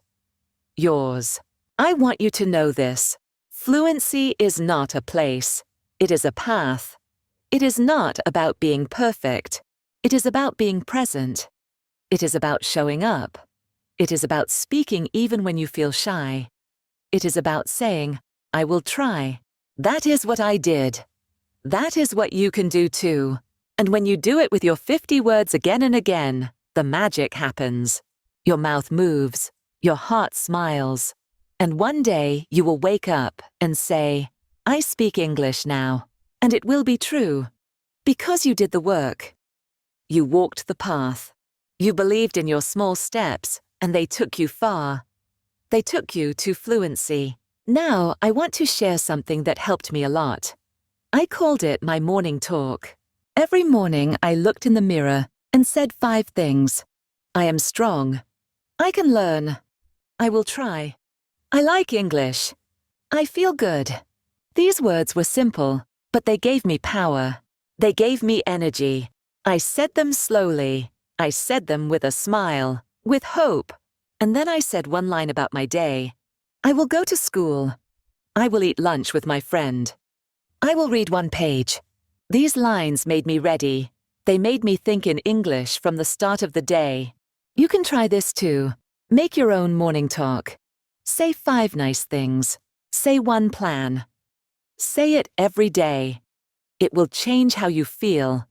Yours. I want you to know this. Fluency is not a place. It is a path. It is not about being perfect. It is about being present. It is about showing up. It is about speaking even when you feel shy. It is about saying, I will try. That is what I did. That is what you can do too. And when you do it with your 50 words again and again, the magic happens. Your mouth moves. Your heart smiles. And one day you will wake up and say, I speak English now. And it will be true. Because you did the work. You walked the path. You believed in your small steps, and they took you far. They took you to fluency. Now I want to share something that helped me a lot. I called it my morning talk. Every morning I looked in the mirror and said 5 things. I am strong. I can learn. I will try. I like English. I feel good. These words were simple, but they gave me power. They gave me energy. I said them slowly. I said them with a smile, with hope. And then I said 1 line about my day. I will go to school. I will eat lunch with my friend. I will read 1 page. These lines made me ready. They made me think in English from the start of the day. You can try this too. Make your own morning talk. Say 5 nice things. Say 1 plan. Say it every day. It will change how you feel.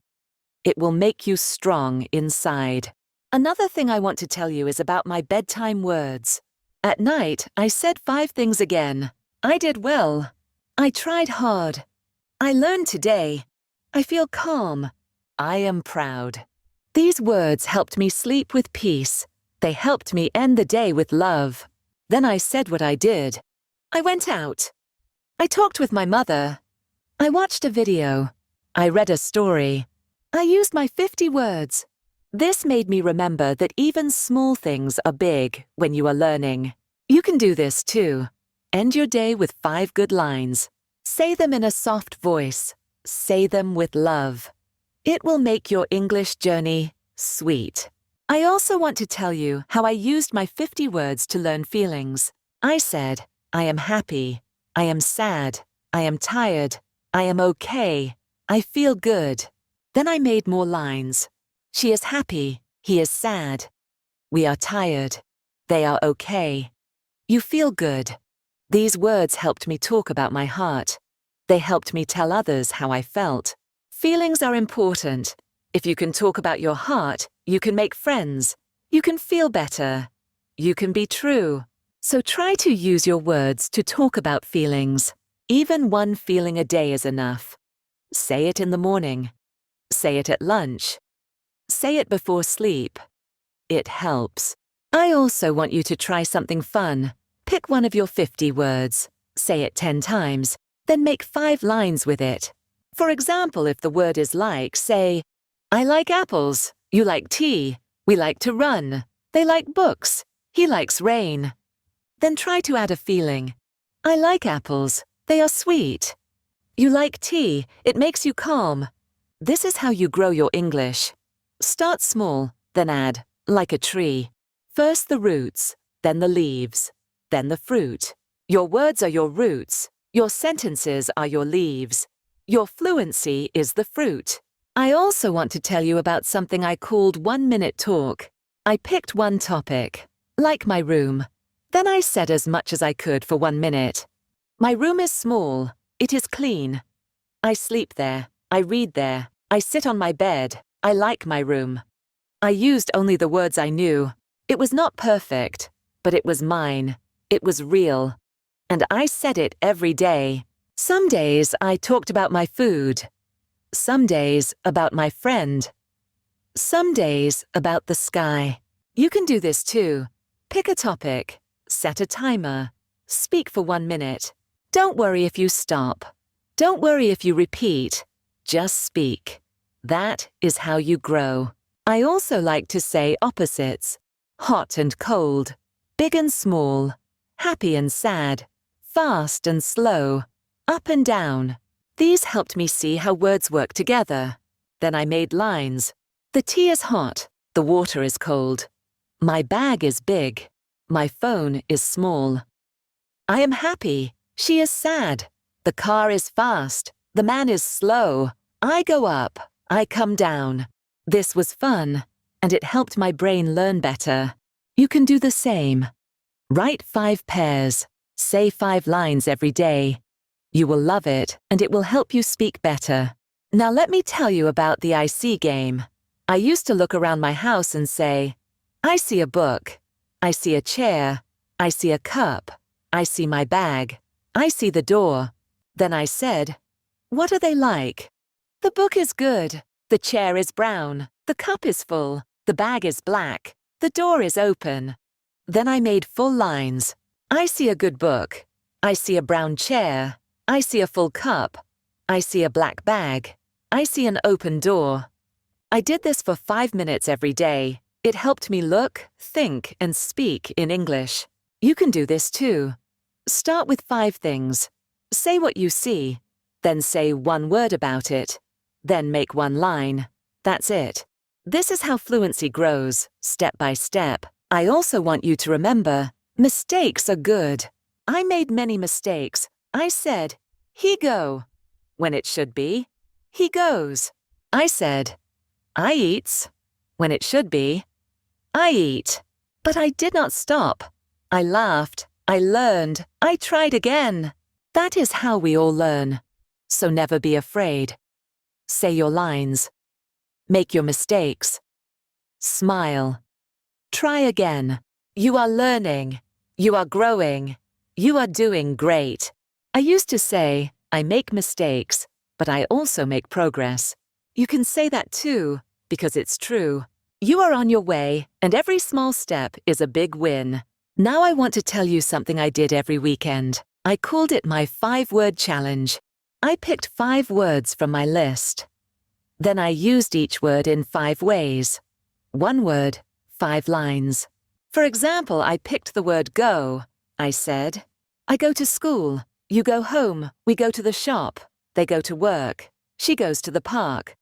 It will make you strong inside. Another thing I want to tell you is about my bedtime words. At night, I said 5 things again. I did well. I tried hard. I learned today. I feel calm. I am proud. These words helped me sleep with peace. They helped me end the day with love. Then I said what I did. I went out. I talked with my mother. I watched a video. I read a story. I used my 50 words. This made me remember that even small things are big when you are learning. You can do this too. End your day with 5 good lines. Say them in a soft voice. Say them with love. It will make your English journey sweet. I also want to tell you how I used my 50 words to learn feelings. I said, I am happy. I am sad. I am tired. I am okay. I feel good. Then I made more lines. She is happy. He is sad. We are tired. They are okay. You feel good. These words helped me talk about my heart. They helped me tell others how I felt. Feelings are important. If you can talk about your heart, you can make friends. You can feel better. You can be true. So try to use your words to talk about feelings. Even one feeling a day is enough. Say it in the morning. Say it at lunch. Say it before sleep. It helps. I also want you to try something fun. Pick one of your 50 words. Say it 10 times. Then make 5 lines with it. For example, if the word is like, say, I like apples. You like tea. We like to run. They like books. He likes rain. Then try to add a feeling. I like apples. They are sweet. You like tea. It makes you calm. This is how you grow your English. Start small, then add, like a tree. First the roots, then the leaves, then the fruit. Your words are your roots. Your sentences are your leaves. Your fluency is the fruit. I also want to tell you about something I called 1-minute talk. I picked one topic, like my room. Then I said as much as I could for 1 minute. My room is small. It is clean. I sleep there. I read there. I sit on my bed. I like my room. I used only the words I knew. It was not perfect, but it was mine. It was real. And I said it every day. Some days I talked about my food. Some days about my friend. Some days about the sky. You can do this too. Pick a topic. Set a timer. Speak for 1 minute. Don't worry if you stop. Don't worry if you repeat. Just speak. That is how you grow. I also like to say opposites. Hot and cold. Big and small. Happy and sad. Fast and slow. Up and down. These helped me see how words work together. Then I made lines. The tea is hot. The water is cold. My bag is big. My phone is small. I am happy. She is sad. The car is fast. The man is slow. I go up. I come down. This was fun, and it helped my brain learn better. You can do the same. Write 5 pairs. Say 5 lines every day. You will love it, and it will help you speak better. Now let me tell you about the I see game. I used to look around my house and say, I see a book. I see a chair. I see a cup. I see my bag. I see the door. Then I said, what are they like? The book is good. The chair is brown. The cup is full. The bag is black. The door is open. Then I made full lines. I see a good book. I see a brown chair. I see a full cup. I see a black bag. I see an open door. I did this for 5 minutes every day. It helped me look, think, and speak in English. You can do this too. Start with 5 things. Say what you see. Then say 1 word about it. Then make 1 line. That's it. This is how fluency grows, step by step. I also want you to remember, mistakes are good. I made many mistakes. I said, he go, when it should be, he goes. I said, I eats, when it should be, I eat. But I did not stop. I laughed. I learned. I tried again. That is how we all learn. So never be afraid. Say your lines. Make your mistakes. Smile. Try again. You are learning. You are growing. You are doing great. I used to say, I make mistakes, but I also make progress. You can say that too, because it's true. You are on your way, and every small step is a big win. Now I want to tell you something I did every weekend. I called it my 5-word challenge. I picked 5 words from my list. Then I used each word in 5 ways. 1 word, 5 lines. For example, I picked the word go. I said. I go to school. You go home. We go to the shop. They go to work. She goes to the park.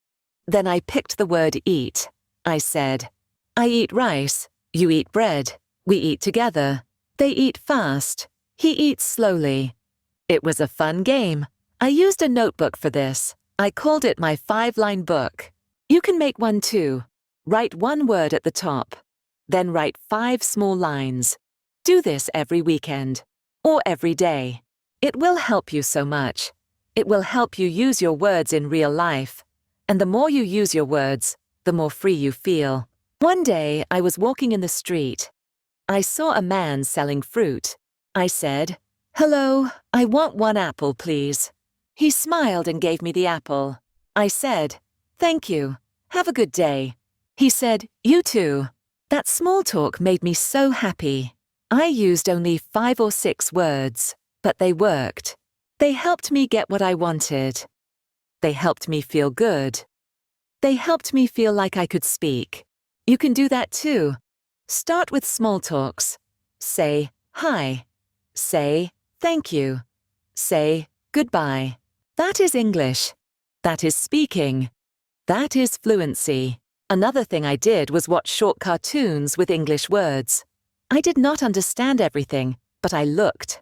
Then I picked the word eat. I said, I eat rice. You eat bread. We eat together. They eat fast. He eats slowly. It was a fun game. I used a notebook for this. I called it my 5-line book. You can make one too. Write one word at the top. Then write 5 small lines. Do this every weekend. Or every day. It will help you so much. It will help you use your words in real life. And the more you use your words, the more free you feel. One day, I was walking in the street. I saw a man selling fruit. I said, "Hello, I want 1 apple, please." He smiled and gave me the apple. I said, "Thank you. Have a good day." He said, "You too." That small talk made me so happy. I used only 5 or 6 words, but they worked. They helped me get what I wanted. They helped me feel good. They helped me feel like I could speak. You can do that too. Start with small talks. Say, hi. Say, thank you. Say, goodbye. That is English. That is speaking. That is fluency. Another thing I did was watch short cartoons with English words. I did not understand everything, but I looked.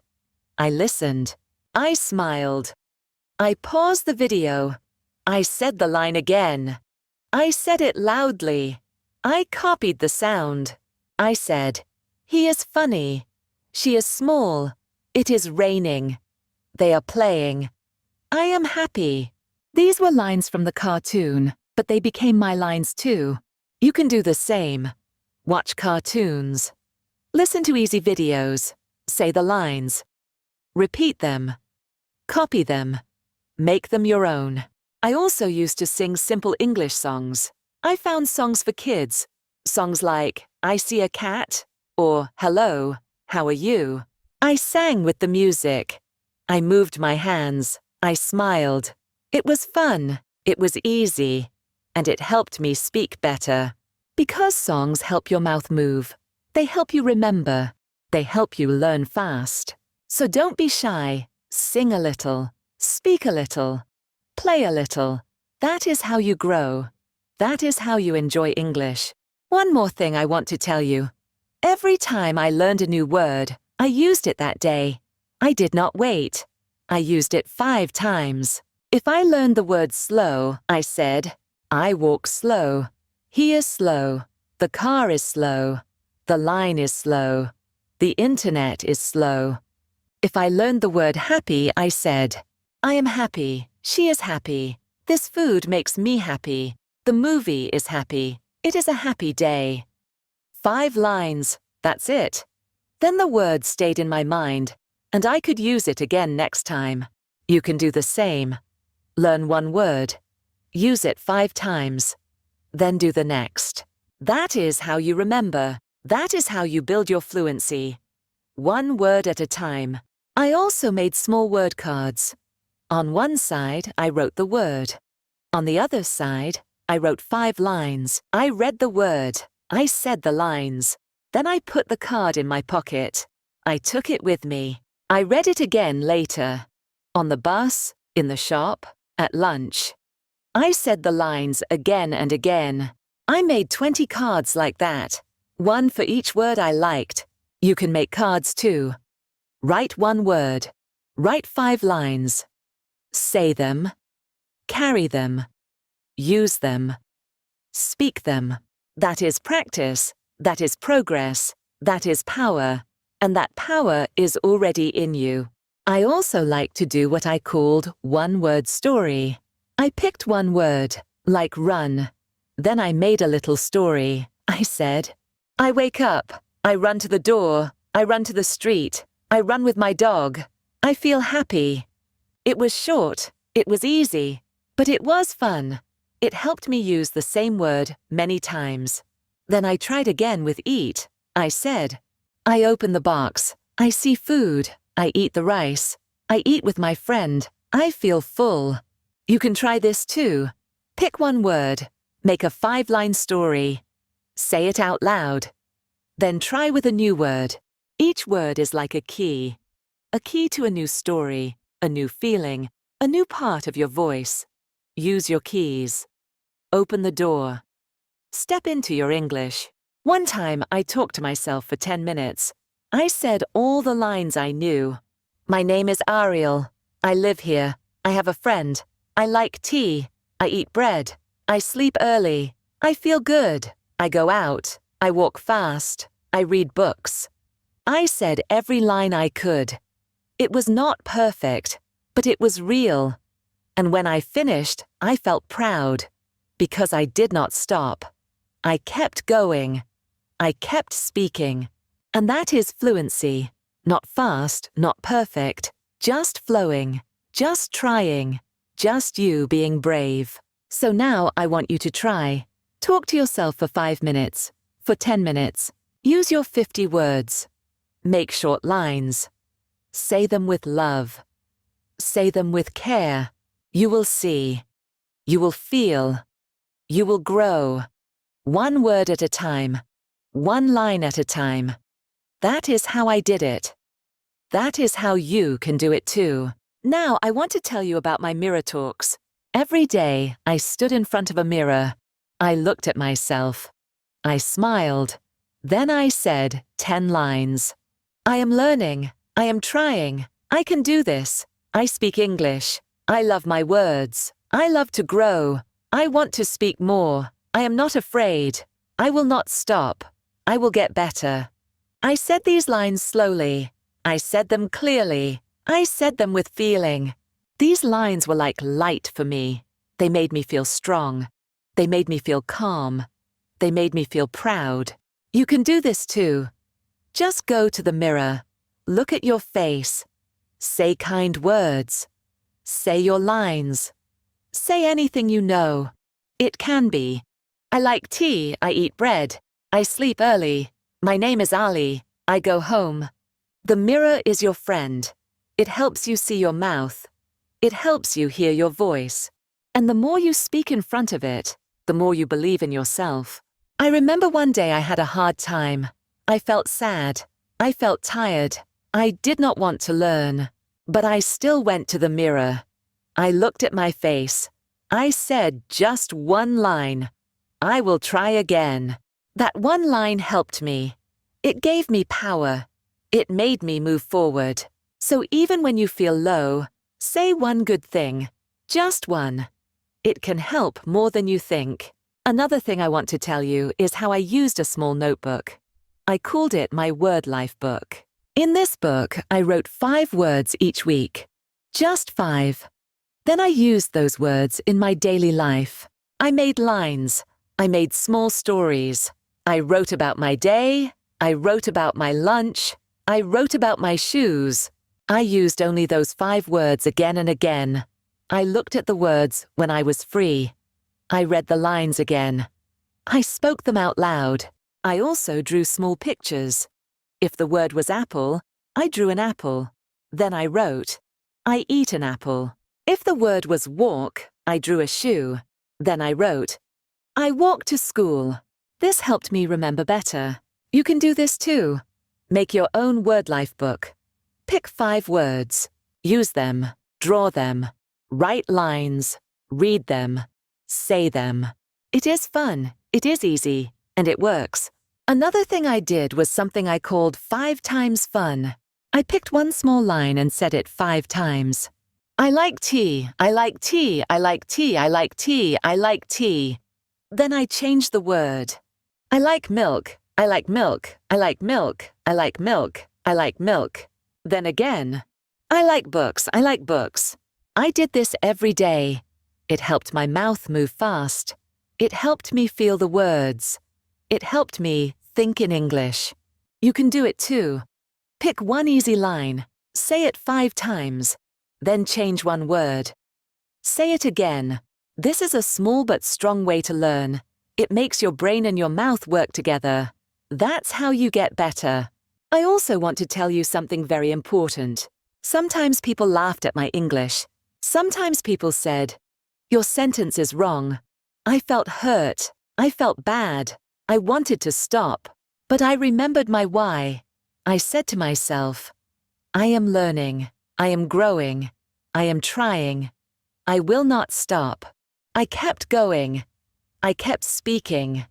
I listened. I smiled. I paused the video. I said the line again. I said it loudly. I copied the sound. I said, he is funny. She is small. It is raining. They are playing. I am happy. These were lines from the cartoon, but they became my lines too. You can do the same. Watch cartoons. Listen to easy videos. Say the lines. Repeat them. Copy them. Make them your own. I also used to sing simple English songs. I found songs for kids. Songs like, I see a cat, or hello, how are you? I sang with the music. I moved my hands. I smiled. It was fun. It was easy. And it helped me speak better. Because songs help your mouth move. They help you remember. They help you learn fast. So don't be shy. Sing a little. Speak a little. Play a little. That is how you grow. That is how you enjoy English. One more thing I want to tell you. Every time I learned a new word, I used it that day. I did not wait. I used it 5 times. If I learned the word slow, I said, I walk slow. He is slow. The car is slow. The line is slow. The internet is slow. If I learned the word happy, I said, I am happy. She is happy. This food makes me happy. The movie is happy. It is a happy day. 5 lines. That's it. Then the word stayed in my mind, and I could use it again next time. You can do the same. Learn one word. Use it 5 times. Then do the next. That is how you remember. That is how you build your fluency. 1 word at a time. I also made small word cards. On one side, I wrote the word. On the other side, I wrote 5 lines. I read the word. I said the lines. Then I put the card in my pocket. I took it with me. I read it again later. On the bus, in the shop, at lunch. I said the lines again and again. I made 20 cards like that. 1 for each word I liked. You can make cards too. Write 1 word. Write 5 lines. Say them. Carry them. Use them. Speak them. That is practice. That is progress. That is power. And that power is already in you. I also like to do what I called 1-word story. I picked 1 word, like run. Then I made a little story. I said, I wake up. I run to the door. I run to the street. I run with my dog. I feel happy. It was short. It was easy. But it was fun. It helped me use the same word many times. Then I tried again with eat. I said, I open the box. I see food. I eat the rice. I eat with my friend. I feel full. You can try this too. Pick 1 word. Make a 5-line story. Say it out loud. Then try with a new word. Each word is like a key to a new story, a new feeling, a new part of your voice. Use your keys. Open the door. Step into your English. One time, I talked to myself for 10 minutes. I said all the lines I knew. My name is Ariel. I live here. I have a friend. I like tea. I eat bread. I sleep early. I feel good. I go out. I walk fast. I read books. I said every line I could. It was not perfect, but it was real. And when I finished, I felt proud, because I did not stop. I kept going. I kept speaking. And that is fluency. Not fast, not perfect, just flowing, just trying, just you being brave. So now I want you to try. Talk to yourself for 5 minutes, for 10 minutes. Use your 50 words. Make short lines. Say them with love. Say them with care. You will see. You will feel. You will grow. One word at a time. One line at a time. That is how I did it. That is how you can do it too. Now I want to tell you about my mirror talks. Every day I stood in front of a mirror. I looked at myself. I smiled. Then I said 10 lines. I am learning. I am trying. I can do this. I speak English. I love my words. I love to grow. I want to speak more. I am not afraid. I will not stop. I will get better. I said these lines slowly. I said them clearly. I said them with feeling. These lines were like light for me. They made me feel strong. They made me feel calm. They made me feel proud. You can do this too. Just go to the mirror. Look at your face. Say kind words. Say your lines. Say anything you know. It can be. I like tea. I eat bread. I sleep early. My name is Ali. I go home. The mirror is your friend. It helps you see your mouth. It helps you hear your voice. And the more you speak in front of it, the more you believe in yourself. I remember one day I had a hard time. I felt sad. I felt tired. I did not want to learn. But I still went to the mirror. I looked at my face. I said just one line. I will try again. That one line helped me. It gave me power. It made me move forward. So even when you feel low, say one good thing. Just one. It can help more than you think. Another thing I want to tell you is how I used a small notebook. I called it my Word Life book. In this book, I wrote 5 words each week. Just 5. Then I used those words in my daily life. I made lines. I made small stories. I wrote about my day. I wrote about my lunch. I wrote about my shoes. I used only those 5 words again and again. I looked at the words when I was free. I read the lines again. I spoke them out loud. I also drew small pictures. If the word was apple, I drew an apple. Then I wrote, I eat an apple. If the word was walk, I drew a shoe. Then I wrote, I walk to school. This helped me remember better. You can do this too. Make your own word life book. Pick 5 words. Use them. Draw them. Write lines. Read them. Say them. It is fun. It is easy. And it works. Another thing I did was something I called 5 times fun. I picked one small line and said it 5 times. I like tea. I like tea. I like tea. I like tea. I like tea. Then I changed the word. I like milk. I like milk. I like milk. I like milk. I like milk. Then again. I like books. I like books. I did this every day. It helped my mouth move fast. It helped me feel the words. It helped me think in English. You can do it too. Pick one easy line. Say it 5 times. Then change one word. Say it again. This is a small but strong way to learn. It makes your brain and your mouth work together. That's how you get better. I also want to tell you something very important. Sometimes people laughed at my English. Sometimes people said, your sentence is wrong. I felt hurt. I felt bad. I wanted to stop. But I remembered my why. I said to myself, I am learning, I am growing, I am trying, I will not stop. I kept going, I kept speaking,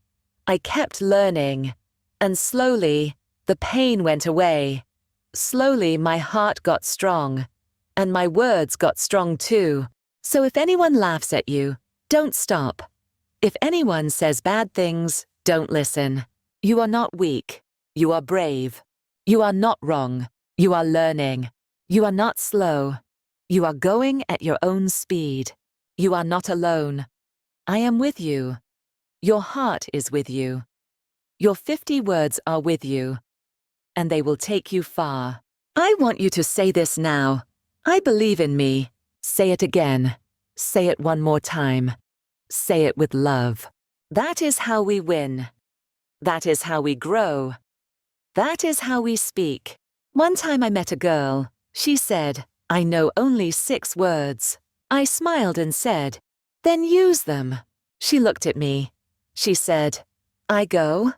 I kept learning, and slowly, the pain went away. Slowly my heart got strong, and my words got strong too. So if anyone laughs at you, don't stop. If anyone says bad things, don't listen. You are not weak. You are brave. You are not wrong. You are learning. You are not slow. You are going at your own speed. You are not alone. I am with you. Your heart is with you. Your 50 words are with you, and they will take you far. I want you to say this now. I believe in me. Say it again. Say it one more time. Say it with love. That is how we win. That is how we grow. That is how we speak. One time I met a girl. She said, I know only 6 words. I smiled and said, then use them. She looked at me. She said, I go.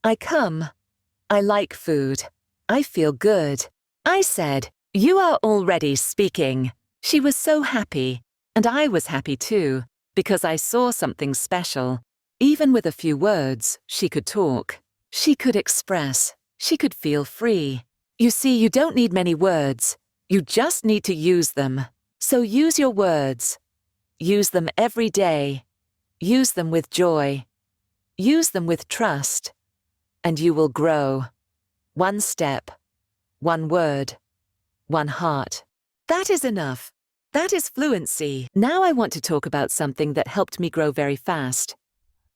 I come. I like food. I feel good. I said, you are already speaking. She was so happy, and I was happy too, because I saw something special. Even with a few words, she could talk. She could express. She could feel free. You see, you don't need many words. You just need to use them. So use your words. Use them every day. Use them with joy. Use them with trust. And you will grow. One step. One word. One heart. That is enough. That is fluency. Now I want to talk about something that helped me grow very fast.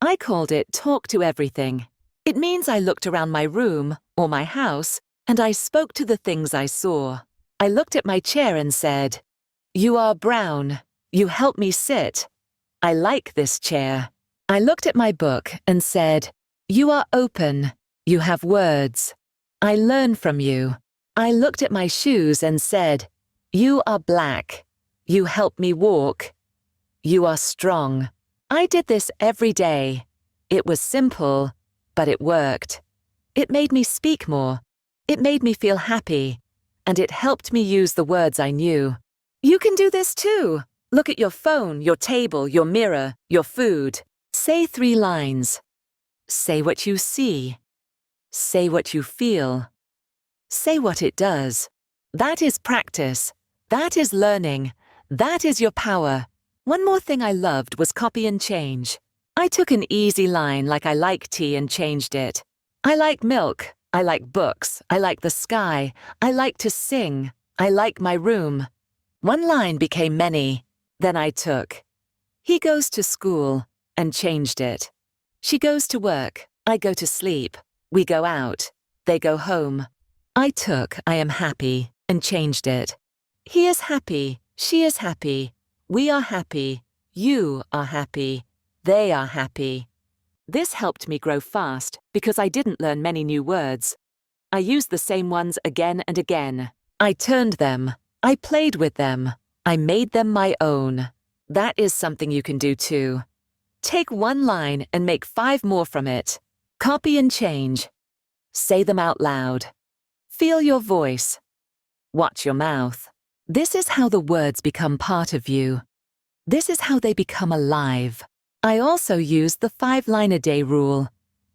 I called it talk to everything. It means I looked around my room or my house and I spoke to the things I saw. I looked at my chair and said, you are brown. You help me sit. I like this chair. I looked at my book and said, you are open. You have words. I learn from you. I looked at my shoes and said, you are black. You help me walk. You are strong. I did this every day. It was simple, but it worked. It made me speak more. It made me feel happy. And it helped me use the words I knew. You can do this too. Look at your phone, your table, your mirror, your food. Say 3 lines. Say what you see. Say what you feel. Say what it does. That is practice. That is learning. That is your power. One more thing I loved was copy and change. I took an easy line like I like tea and changed it. I like milk. I like books. I like the sky. I like to sing. I like my room. One line became many. Then I took. He goes to school and changed it. She goes to work. I go to sleep. We go out. They go home. I took I am happy and changed it. He is happy. She is happy. We are happy. You are happy. They are happy. This helped me grow fast because I didn't learn many new words. I used the same ones again and again. I turned them. I played with them. I made them my own. That is something you can do too. Take one line and make 5 more from it. Copy and change. Say them out loud. Feel your voice. Watch your mouth. This is how the words become part of you. This is how they become alive. I also used the 5-line-a-day rule.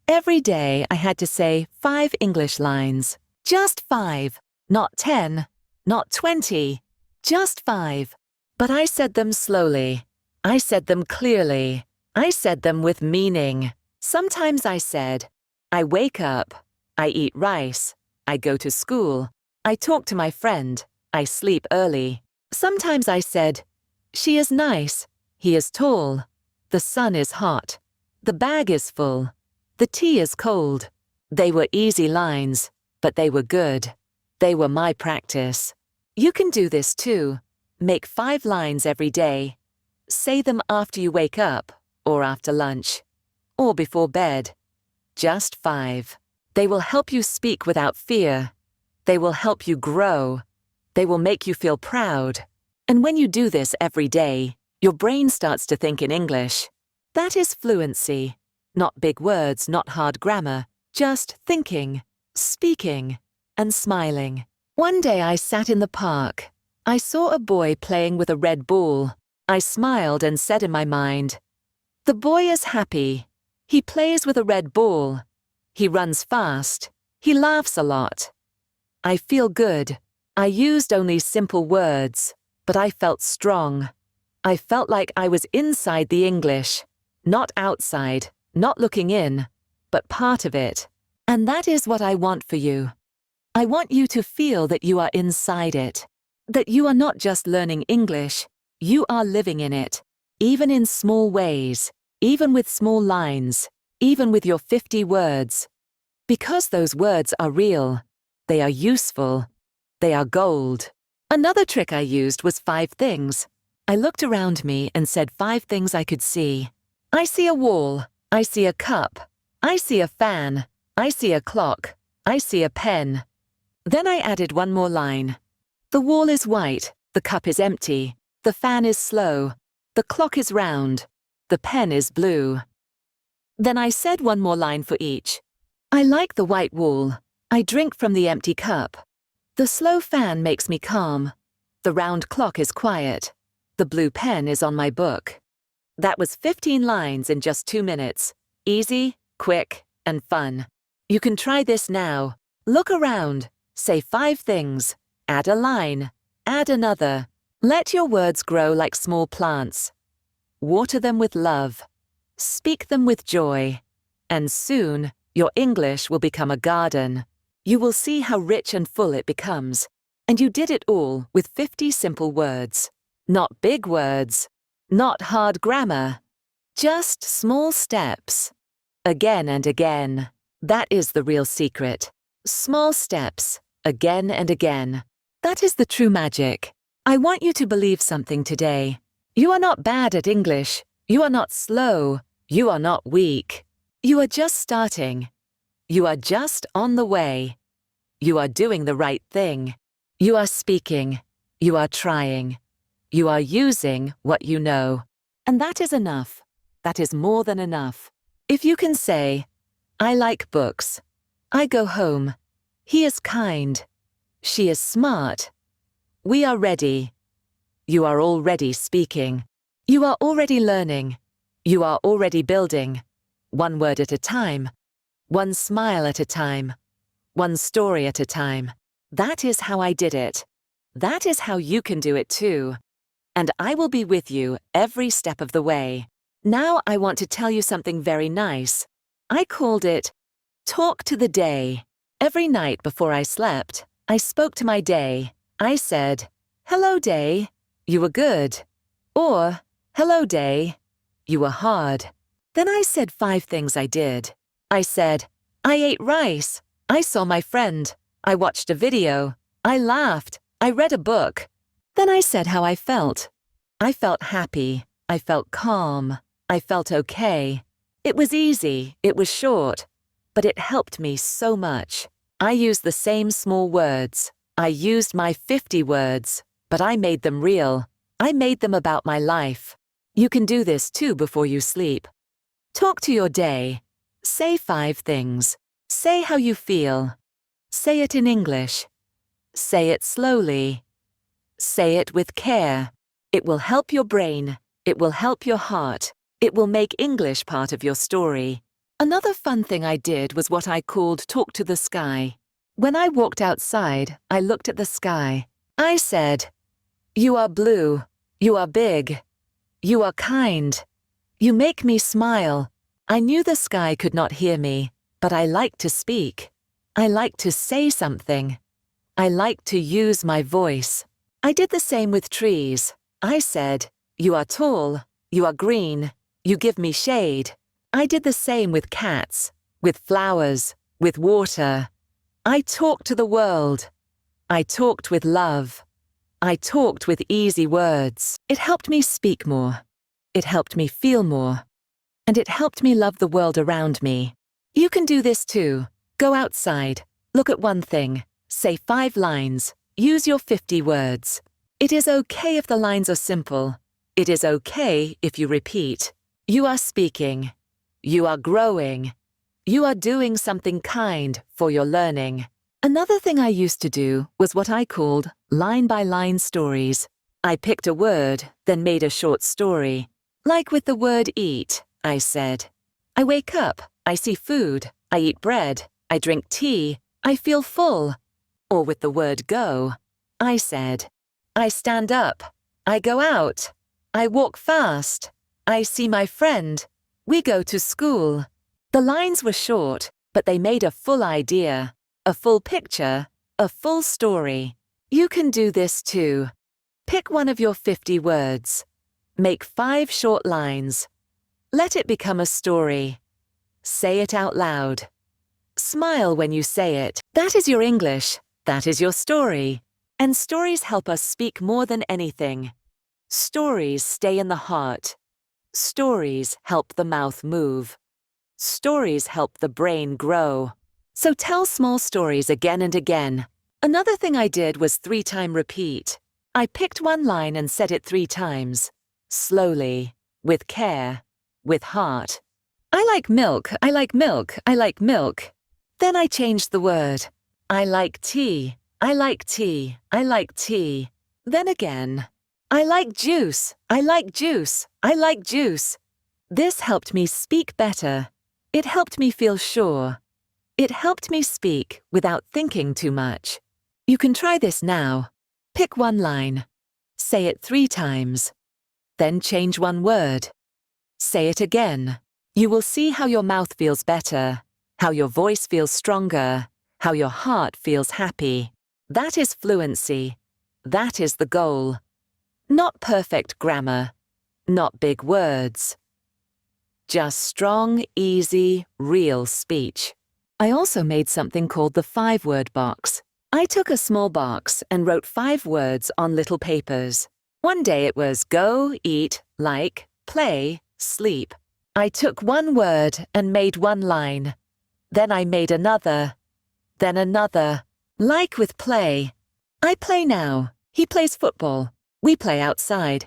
Every day I had to say 5 English lines. Just 5. Not 10. Not 20. Just 5. But I said them slowly. I said them clearly. I said them with meaning. Sometimes I said, I wake up. I eat rice. I go to school. I talk to my friend. I sleep early. Sometimes I said, she is nice. He is tall. The sun is hot. The bag is full. The tea is cold. They were easy lines, but they were good. They were my practice. You can do this too. Make 5 lines every day. Say them after you wake up, or after lunch, or before bed. Just 5. They will help you speak without fear. They will help you grow. They will make you feel proud. And when you do this every day, your brain starts to think in English. That is fluency. Not big words, not hard grammar, just thinking, speaking, and smiling. One day I sat in the park. I saw a boy playing with a red ball. I smiled and said in my mind, "The boy is happy. He plays with a red ball. He runs fast. He laughs a lot. I feel good." I used only simple words, but I felt strong. I felt like I was inside the English, not outside, not looking in, but part of it. And that is what I want for you. I want you to feel that you are inside it, that you are not just learning English, you are living in it, even in small ways, even with small lines, even with your 50 words. Because those words are real, they are useful, they are gold. Another trick I used was 5 things. I looked around me and said 5 things I could see. I see a wall, I see a cup, I see a fan, I see a clock, I see a pen. Then I added one more line. The wall is white, the cup is empty, the fan is slow, the clock is round, the pen is blue. Then I said one more line for each. I like the white wall. I drink from the empty cup. The slow fan makes me calm. The round clock is quiet. The blue pen is on my book. That was 15 lines in just 2 minutes. Easy, quick, and fun. You can try this now. Look around. Say 5 things. Add a line. Add another. Let your words grow like small plants. Water them with love. Speak them with joy. And soon, your English will become a garden. You will see how rich and full it becomes. And you did it all with 50 simple words. Not big words. Not hard grammar. Just small steps. Again and again. That is the real secret. Small steps. Again and again. That is the true magic. I want you to believe something today. You are not bad at English. You are not slow. You are not weak. You are just starting. You are just on the way. You are doing the right thing. You are speaking. You are trying. You are using what you know. And that is enough. That is more than enough. If you can say, I like books. I go home. He is kind. She is smart. We are ready. You are already speaking. You are already learning. You are already building. One word at a time. One smile at a time. One story at a time. That is how I did it. That is how you can do it too. And I will be with you every step of the way. Now I want to tell you something very nice. I called it Talk to the Day. Every night before I slept, I spoke to my day. I said, "Hello, day. You were good." Or, "Hello, day. You were hard." Then I said 5 things I did. I said, I ate rice. I saw my friend. I watched a video. I laughed. I read a book. Then I said how I felt. I felt happy. I felt calm. I felt okay. It was easy. It was short. But it helped me so much. I used the same small words. I used my 50 words, but I made them real. I made them about my life. You can do this too before you sleep. Talk to your day. Say 5 things. Say how you feel. Say it in English. Say it slowly. Say it with care. It will help your brain. It will help your heart. It will make English part of your story. Another fun thing I did was what I called Talk to the Sky. When I walked outside, I looked at the sky. I said, "You are blue. You are big. You are kind. You make me smile." I knew the sky could not hear me, but I liked to speak. I liked to say something. I liked to use my voice. I did the same with trees. I said, "You are tall. You are green. You give me shade." I did the same with cats, with flowers, with water. I talked to the world. I talked with love. I talked with easy words. It helped me speak more. It helped me feel more. And it helped me love the world around me. You can do this too. Go outside. Look at one thing. Say 5 lines. Use your 50 words. It is okay if the lines are simple. It is okay if you repeat. You are speaking. You are growing. You are doing something kind for your learning. Another thing I used to do was what I called line-by-line stories. I picked a word, then made a short story. Like with the word eat, I said, I wake up, I see food, I eat bread, I drink tea, I feel full. Or with the word go, I said, I stand up, I go out, I walk fast, I see my friend, we go to school. The lines were short, but they made a full idea, a full picture, a full story. You can do this too. Pick one of your 50 words. Make 5 short lines. Let it become a story. Say it out loud. Smile when you say it. That is your English. That is your story. And stories help us speak more than anything. Stories stay in the heart. Stories help the mouth move. Stories help the brain grow. So tell small stories again and again. Another thing I did was 3-time repeat. I picked one line and said it 3 times. Slowly, with care, with heart. I like milk, I like milk, I like milk. Then I changed the word. I like tea, I like tea, I like tea. Then again. I like juice, I like juice, I like juice. This helped me speak better. It helped me feel sure. It helped me speak without thinking too much. You can try this now. Pick one line. Say it 3 times. Then change one word. Say it again. You will see how your mouth feels better, how your voice feels stronger, how your heart feels happy. That is fluency. That is the goal. Not perfect grammar. Not big words. Just strong, easy, real speech. I also made something called the 5-word box. I took a small box and wrote 5 words on little papers. One day it was go, eat, like, play, sleep. I took one word and made one line. Then I made another. Then another. Like with play. I play now. He plays football. We play outside.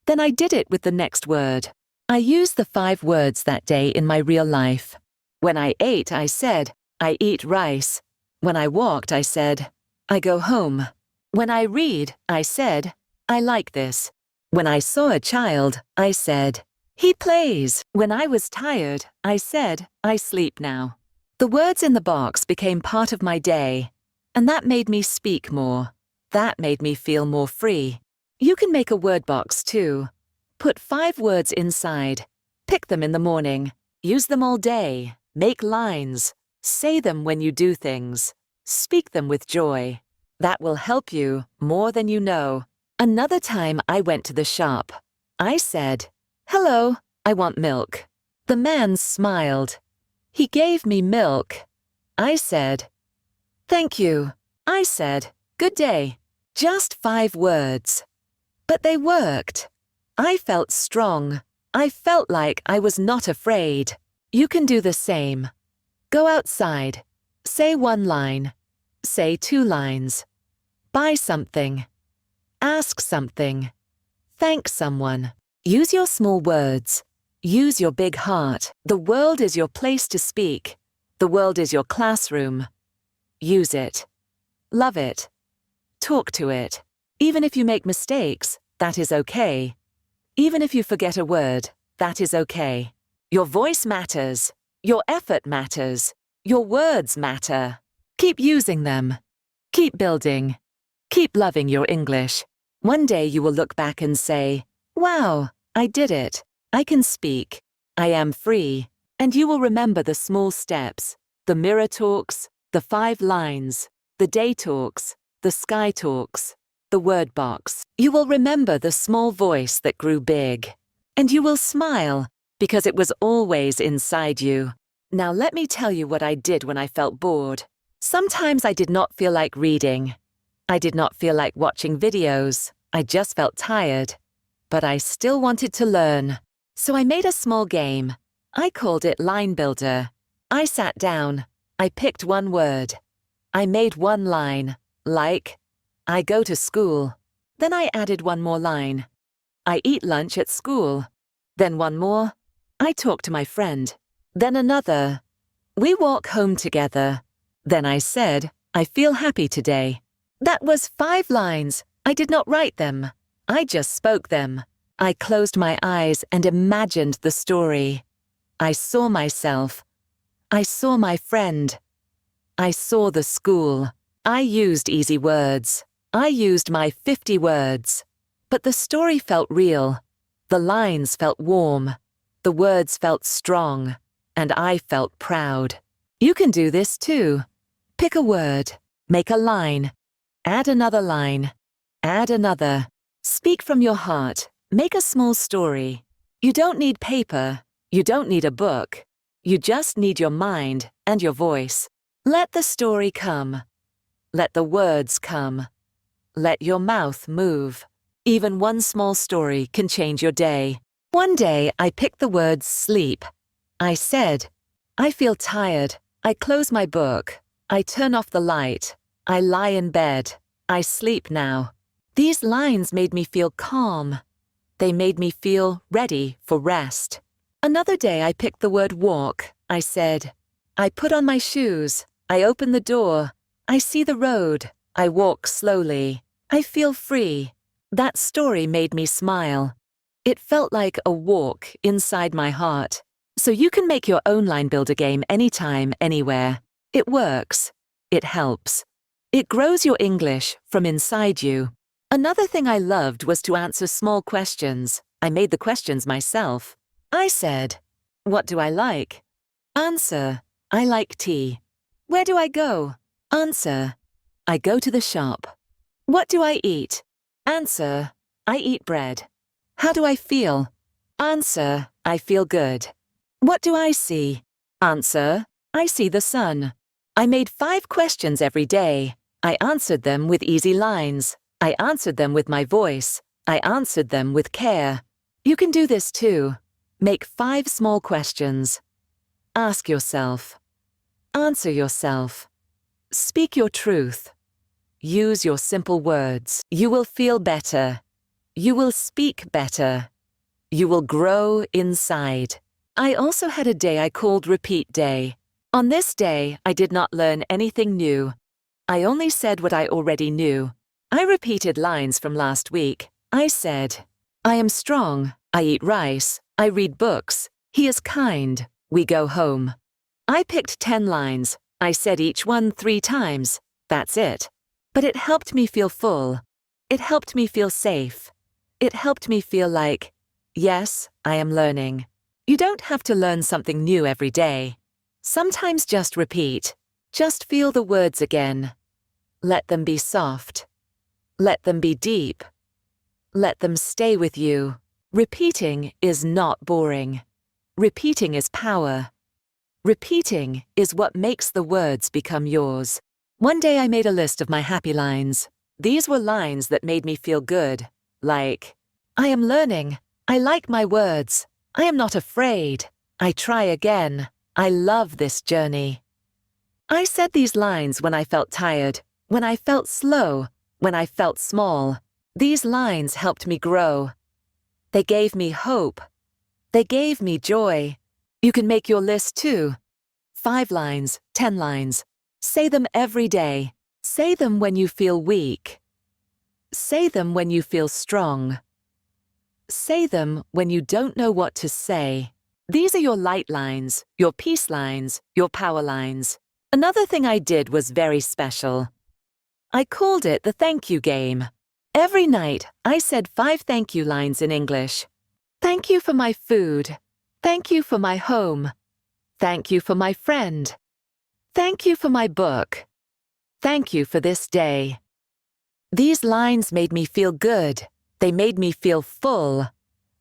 Then I did it with the next word. I used the 5 words that day in my real life. When I ate, I said, I eat rice. When I walked, I said, I go home. When I read, I said, I like this. When I saw a child, I said, he plays. When I was tired, I said, I sleep now. The words in the box became part of my day, and that made me speak more. That made me feel more free. You can make a word box too. Put 5 words inside. Pick them in the morning. Use them all day. Make lines. Say them when you do things. Speak them with joy. That will help you more than you know. Another time I went to the shop. I said, hello, I want milk. The man smiled. He gave me milk. I said, thank you. I said, good day. Just 5 words. But they worked. I felt strong. I felt like I was not afraid. You can do the same. Go outside. Say 1 line. Say 2 lines. Buy something. Ask something. Thank someone. Use your small words. Use your big heart. The world is your place to speak. The world is your classroom. Use it. Love it. Talk to it. Even if you make mistakes, that is okay. Even if you forget a word, that is okay. Your voice matters. Your effort matters. Your words matter. Keep using them. Keep building. Keep loving your English. One day you will look back and say, wow, I did it. I can speak. I am free. And you will remember the small steps, the mirror talks, the 5 lines, the day talks, the sky talks, the word box. You will remember the small voice that grew big. And you will smile because it was always inside you. Now let me tell you what I did when I felt bored. Sometimes I did not feel like reading. I did not feel like watching videos. I just felt tired. But I still wanted to learn. So I made a small game. I called it Line Builder. I sat down. I picked 1 word. I made 1 line, like, I go to school. Then I added 1 more line. I eat lunch at school. Then 1 more. I talk to my friend. Then another. We walk home together. Then I said, I feel happy today. That was 5 lines. I did not write them. I just spoke them. I closed my eyes and imagined the story. I saw myself. I saw my friend. I saw the school. I used easy words. I used my 50 words. But the story felt real. The lines felt warm. The words felt strong. And I felt proud. You can do this too. Pick a word. Make a line. Add another line. Add another. Speak from your heart. Make a small story. You don't need paper. You don't need a book. You just need your mind and your voice. Let the story come. Let the words come. Let your mouth move. Even one small story can change your day. One day I picked the word sleep. I said, I feel tired. I close my book. I turn off the light. I lie in bed. I sleep now. These lines made me feel calm. They made me feel ready for rest. Another day I picked the word walk. I said, I put on my shoes. I open the door. I see the road. I walk slowly. I feel free. That story made me smile. It felt like a walk inside my heart. So you can make your own line builder game anytime, anywhere. It works. It helps. It grows your English from inside you. Another thing I loved was to answer small questions. I made the questions myself. I said, what do I like? Answer, I like tea. Where do I go? Answer, I go to the shop. What do I eat? Answer, I eat bread. How do I feel? Answer, I feel good. What do I see? Answer, I see the sun. I made 5 questions every day. I answered them with easy lines. I answered them with my voice. I answered them with care. You can do this too. Make 5 small questions. Ask yourself. Answer yourself. Speak your truth. Use your simple words. You will feel better. You will speak better. You will grow inside. I also had a day I called Repeat Day. On this day, I did not learn anything new. I only said what I already knew. I repeated lines from last week. I said, I am strong. I eat rice. I read books. He is kind. We go home. I picked 10 lines. I said each one 3 times. That's it. But it helped me feel full. It helped me feel safe. It helped me feel like, yes, I am learning. You don't have to learn something new every day. Sometimes just repeat. Just feel the words again. Let them be soft. Let them be deep. Let them stay with you. Repeating is not boring. Repeating is power. Repeating is what makes the words become yours. One day I made a list of my happy lines. These were lines that made me feel good, like, I am learning. I like my words. I am not afraid. I try again. I love this journey. I said these lines when I felt tired, when I felt slow, when I felt small. These lines helped me grow. They gave me hope. They gave me joy. You can make your list too. 5 lines, 10 lines. Say them every day. Say them when you feel weak. Say them when you feel strong. Say them when you don't know what to say. These are your light lines, your peace lines, your power lines. Another thing I did was very special. I called it the thank you game. Every night, I said 5 thank you lines in English. Thank you for my food. Thank you for my home. Thank you for my friend. Thank you for my book. Thank you for this day. These lines made me feel good. They made me feel full.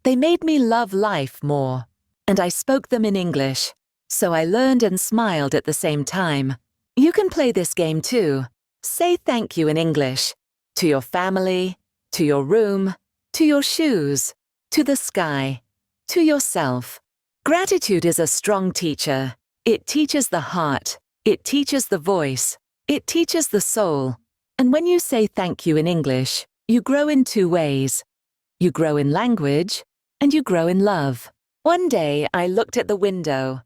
They made me love life more. And I spoke them in English, so I learned and smiled at the same time. You can play this game too. Say thank you in English. To your family, to your room, to your shoes, to the sky, to yourself. Gratitude is a strong teacher. It teaches the heart. It teaches the voice. It teaches the soul. And when you say thank you in English, you grow in 2 ways. You grow in language, and you grow in love. One day I looked at the window.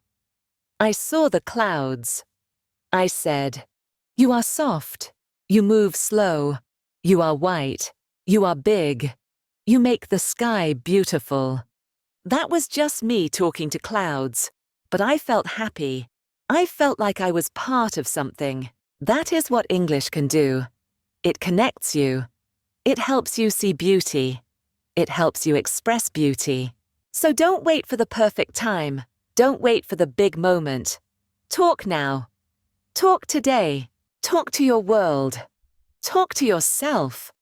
I saw the clouds. I said, You are soft. You move slow. You are white. You are big. You make the sky beautiful. That was just me talking to clouds, but I felt happy. I felt like I was part of something. That is what English can do. It connects you. It helps you see beauty. It helps you express beauty. So don't wait for the perfect time. Don't wait for the big moment. Talk now. Talk today. Talk to your world. Talk to yourself.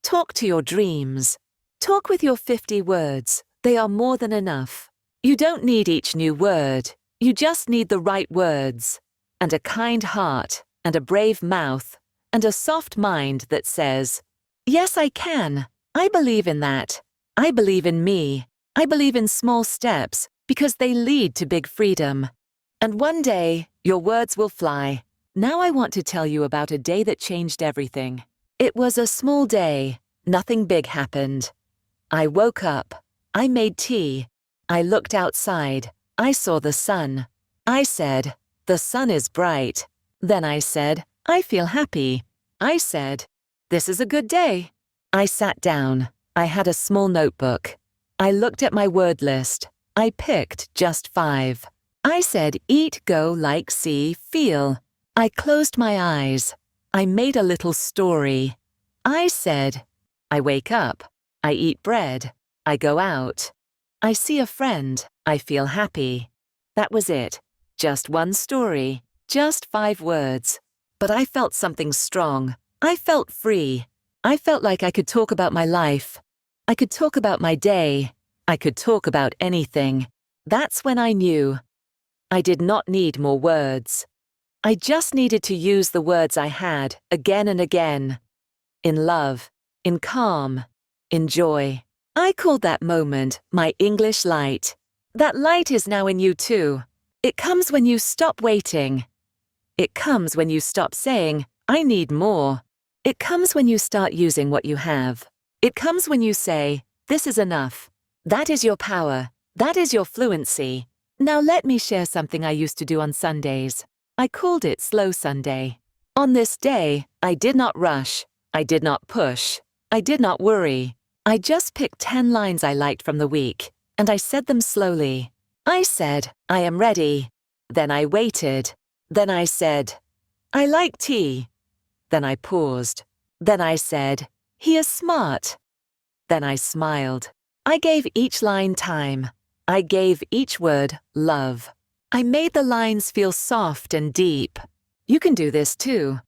Talk to your dreams. Talk with your 50 words. They are more than enough. You don't need each new word. You just need the right words. And a kind heart, and a brave mouth, and a soft mind that says, yes, I can. I believe in that. I believe in me. I believe in small steps because they lead to big freedom. And one day, your words will fly. Now I want to tell you about a day that changed everything. It was a small day. Nothing big happened. I woke up. I made tea. I looked outside. I saw the sun. I said, the sun is bright. Then I said, I feel happy. I said, this is a good day. I sat down. I had a small notebook. I looked at my word list. I picked just 5. I said, eat, go, like, see, feel. I closed my eyes. I made a little story. I said, I wake up. I eat bread. I go out. I see a friend. I feel happy. That was it. Just one story. Just 5 words. But I felt something strong. I felt free. I felt like I could talk about my life. I could talk about my day. I could talk about anything. That's when I knew. I did not need more words. I just needed to use the words I had again and again. In love, in calm, in joy. I called that moment my English light. That light is now in you too. It comes when you stop waiting. It comes when you stop saying, I need more. It comes when you start using what you have. It comes when you say, this is enough. That is your power. That is your fluency. Now let me share something I used to do on Sundays. I called it Slow Sunday. On this day, I did not rush. I did not push. I did not worry. I just picked 10 lines I liked from the week, and I said them slowly. I said, I am ready. Then I waited. Then I said, I like tea. Then I paused. Then I said, he is smart. Then I smiled. I gave each line time. I gave each word love. I made the lines feel soft and deep. You can do this too.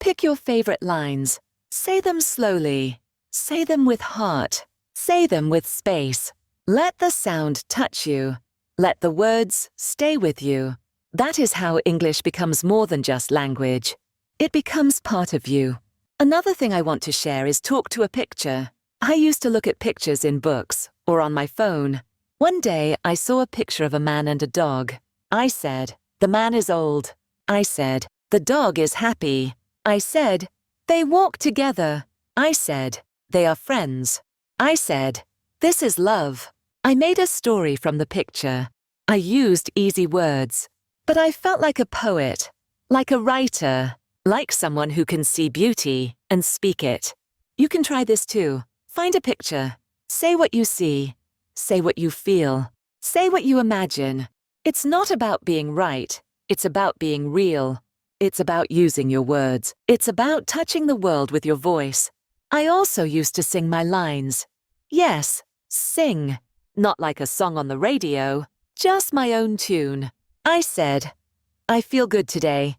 Pick your favorite lines. Say them slowly. Say them with heart. Say them with space. Let the sound touch you. Let the words stay with you. That is how English becomes more than just language. It becomes part of you. Another thing I want to share is talk to a picture. I used to look at pictures in books or on my phone. One day I saw a picture of a man and a dog. I said, the man is old. I said, the dog is happy. I said, they walk together. I said, they are friends. I said, this is love. I made a story from the picture. I used easy words. But I felt like a poet, like a writer, like someone who can see beauty and speak it. You can try this too. Find a picture. Say what you see. Say what you feel. Say what you imagine. It's not about being right. It's about being real. It's about using your words. It's about touching the world with your voice. I also used to sing my lines. Yes, sing. Not like a song on the radio, just my own tune. I said, I feel good today,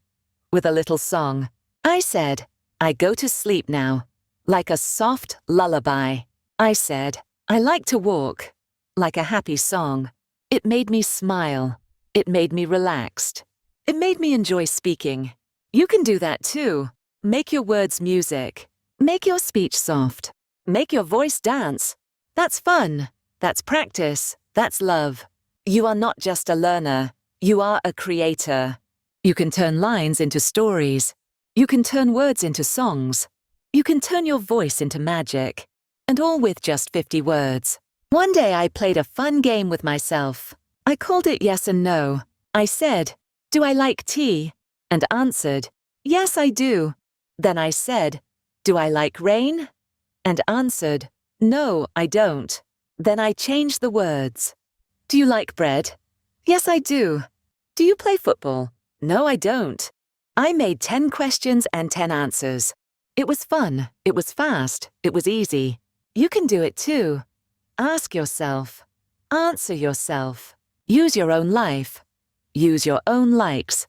with a little song. I said, I go to sleep now, like a soft lullaby. I said, I like to walk, like a happy song. It made me smile. It made me relaxed. It made me enjoy speaking. You can do that too. Make your words music. Make your speech soft. Make your voice dance. That's fun. That's practice. That's love. You are not just a learner. You are a creator. You can turn lines into stories. You can turn words into songs. You can turn your voice into magic. And all with just 50 words. One day I played a fun game with myself. I called it yes and no. I said, do I like tea? And answered, Yes, I do. Then I said, do I like rain? And answered, no, I don't. Then I changed the words. Do you like bread? Yes, I do. Do you play football? No, I don't. I made 10 questions and 10 answers. It was fun, it was fast, it was easy. You can do it too. Ask yourself. Answer yourself. Use your own life. Use your own likes.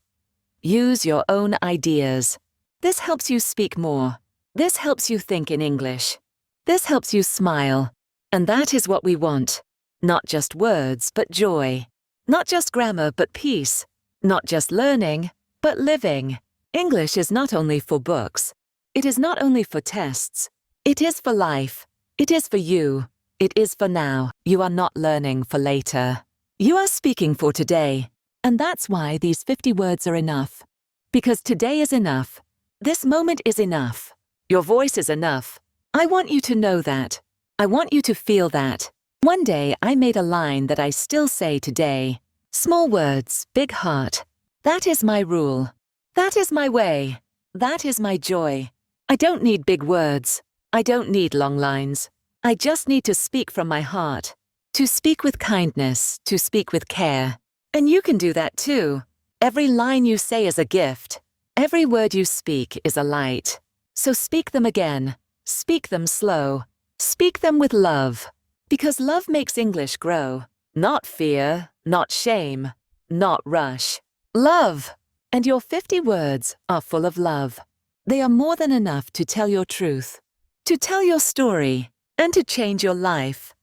Use your own ideas. This helps you speak more. This helps you think in English. This helps you smile. And that is what we want. Not just words, but joy. Not just grammar, but peace. Not just learning, but living. English is not only for books. It is not only for tests. It is for life. It is for you. It is for now. You are not learning for later. You are speaking for today. And that's why these 50 words are enough. Because today is enough. This moment is enough. Your voice is enough. I want you to know that. I want you to feel that. One day I made a line that I still say today. Small words, big heart. That is my rule. That is my way. That is my joy. I don't need big words. I don't need long lines. I just need to speak from my heart. To speak with kindness, to speak with care. And you can do that too. Every line you say is a gift. Every word you speak is a light. So speak them again. Speak them slow. Speak them with love. Because love makes English grow. Not fear, not shame, not rush. Love! And your 50 words are full of love. They are more than enough to tell your truth, to tell your story, and to change your life.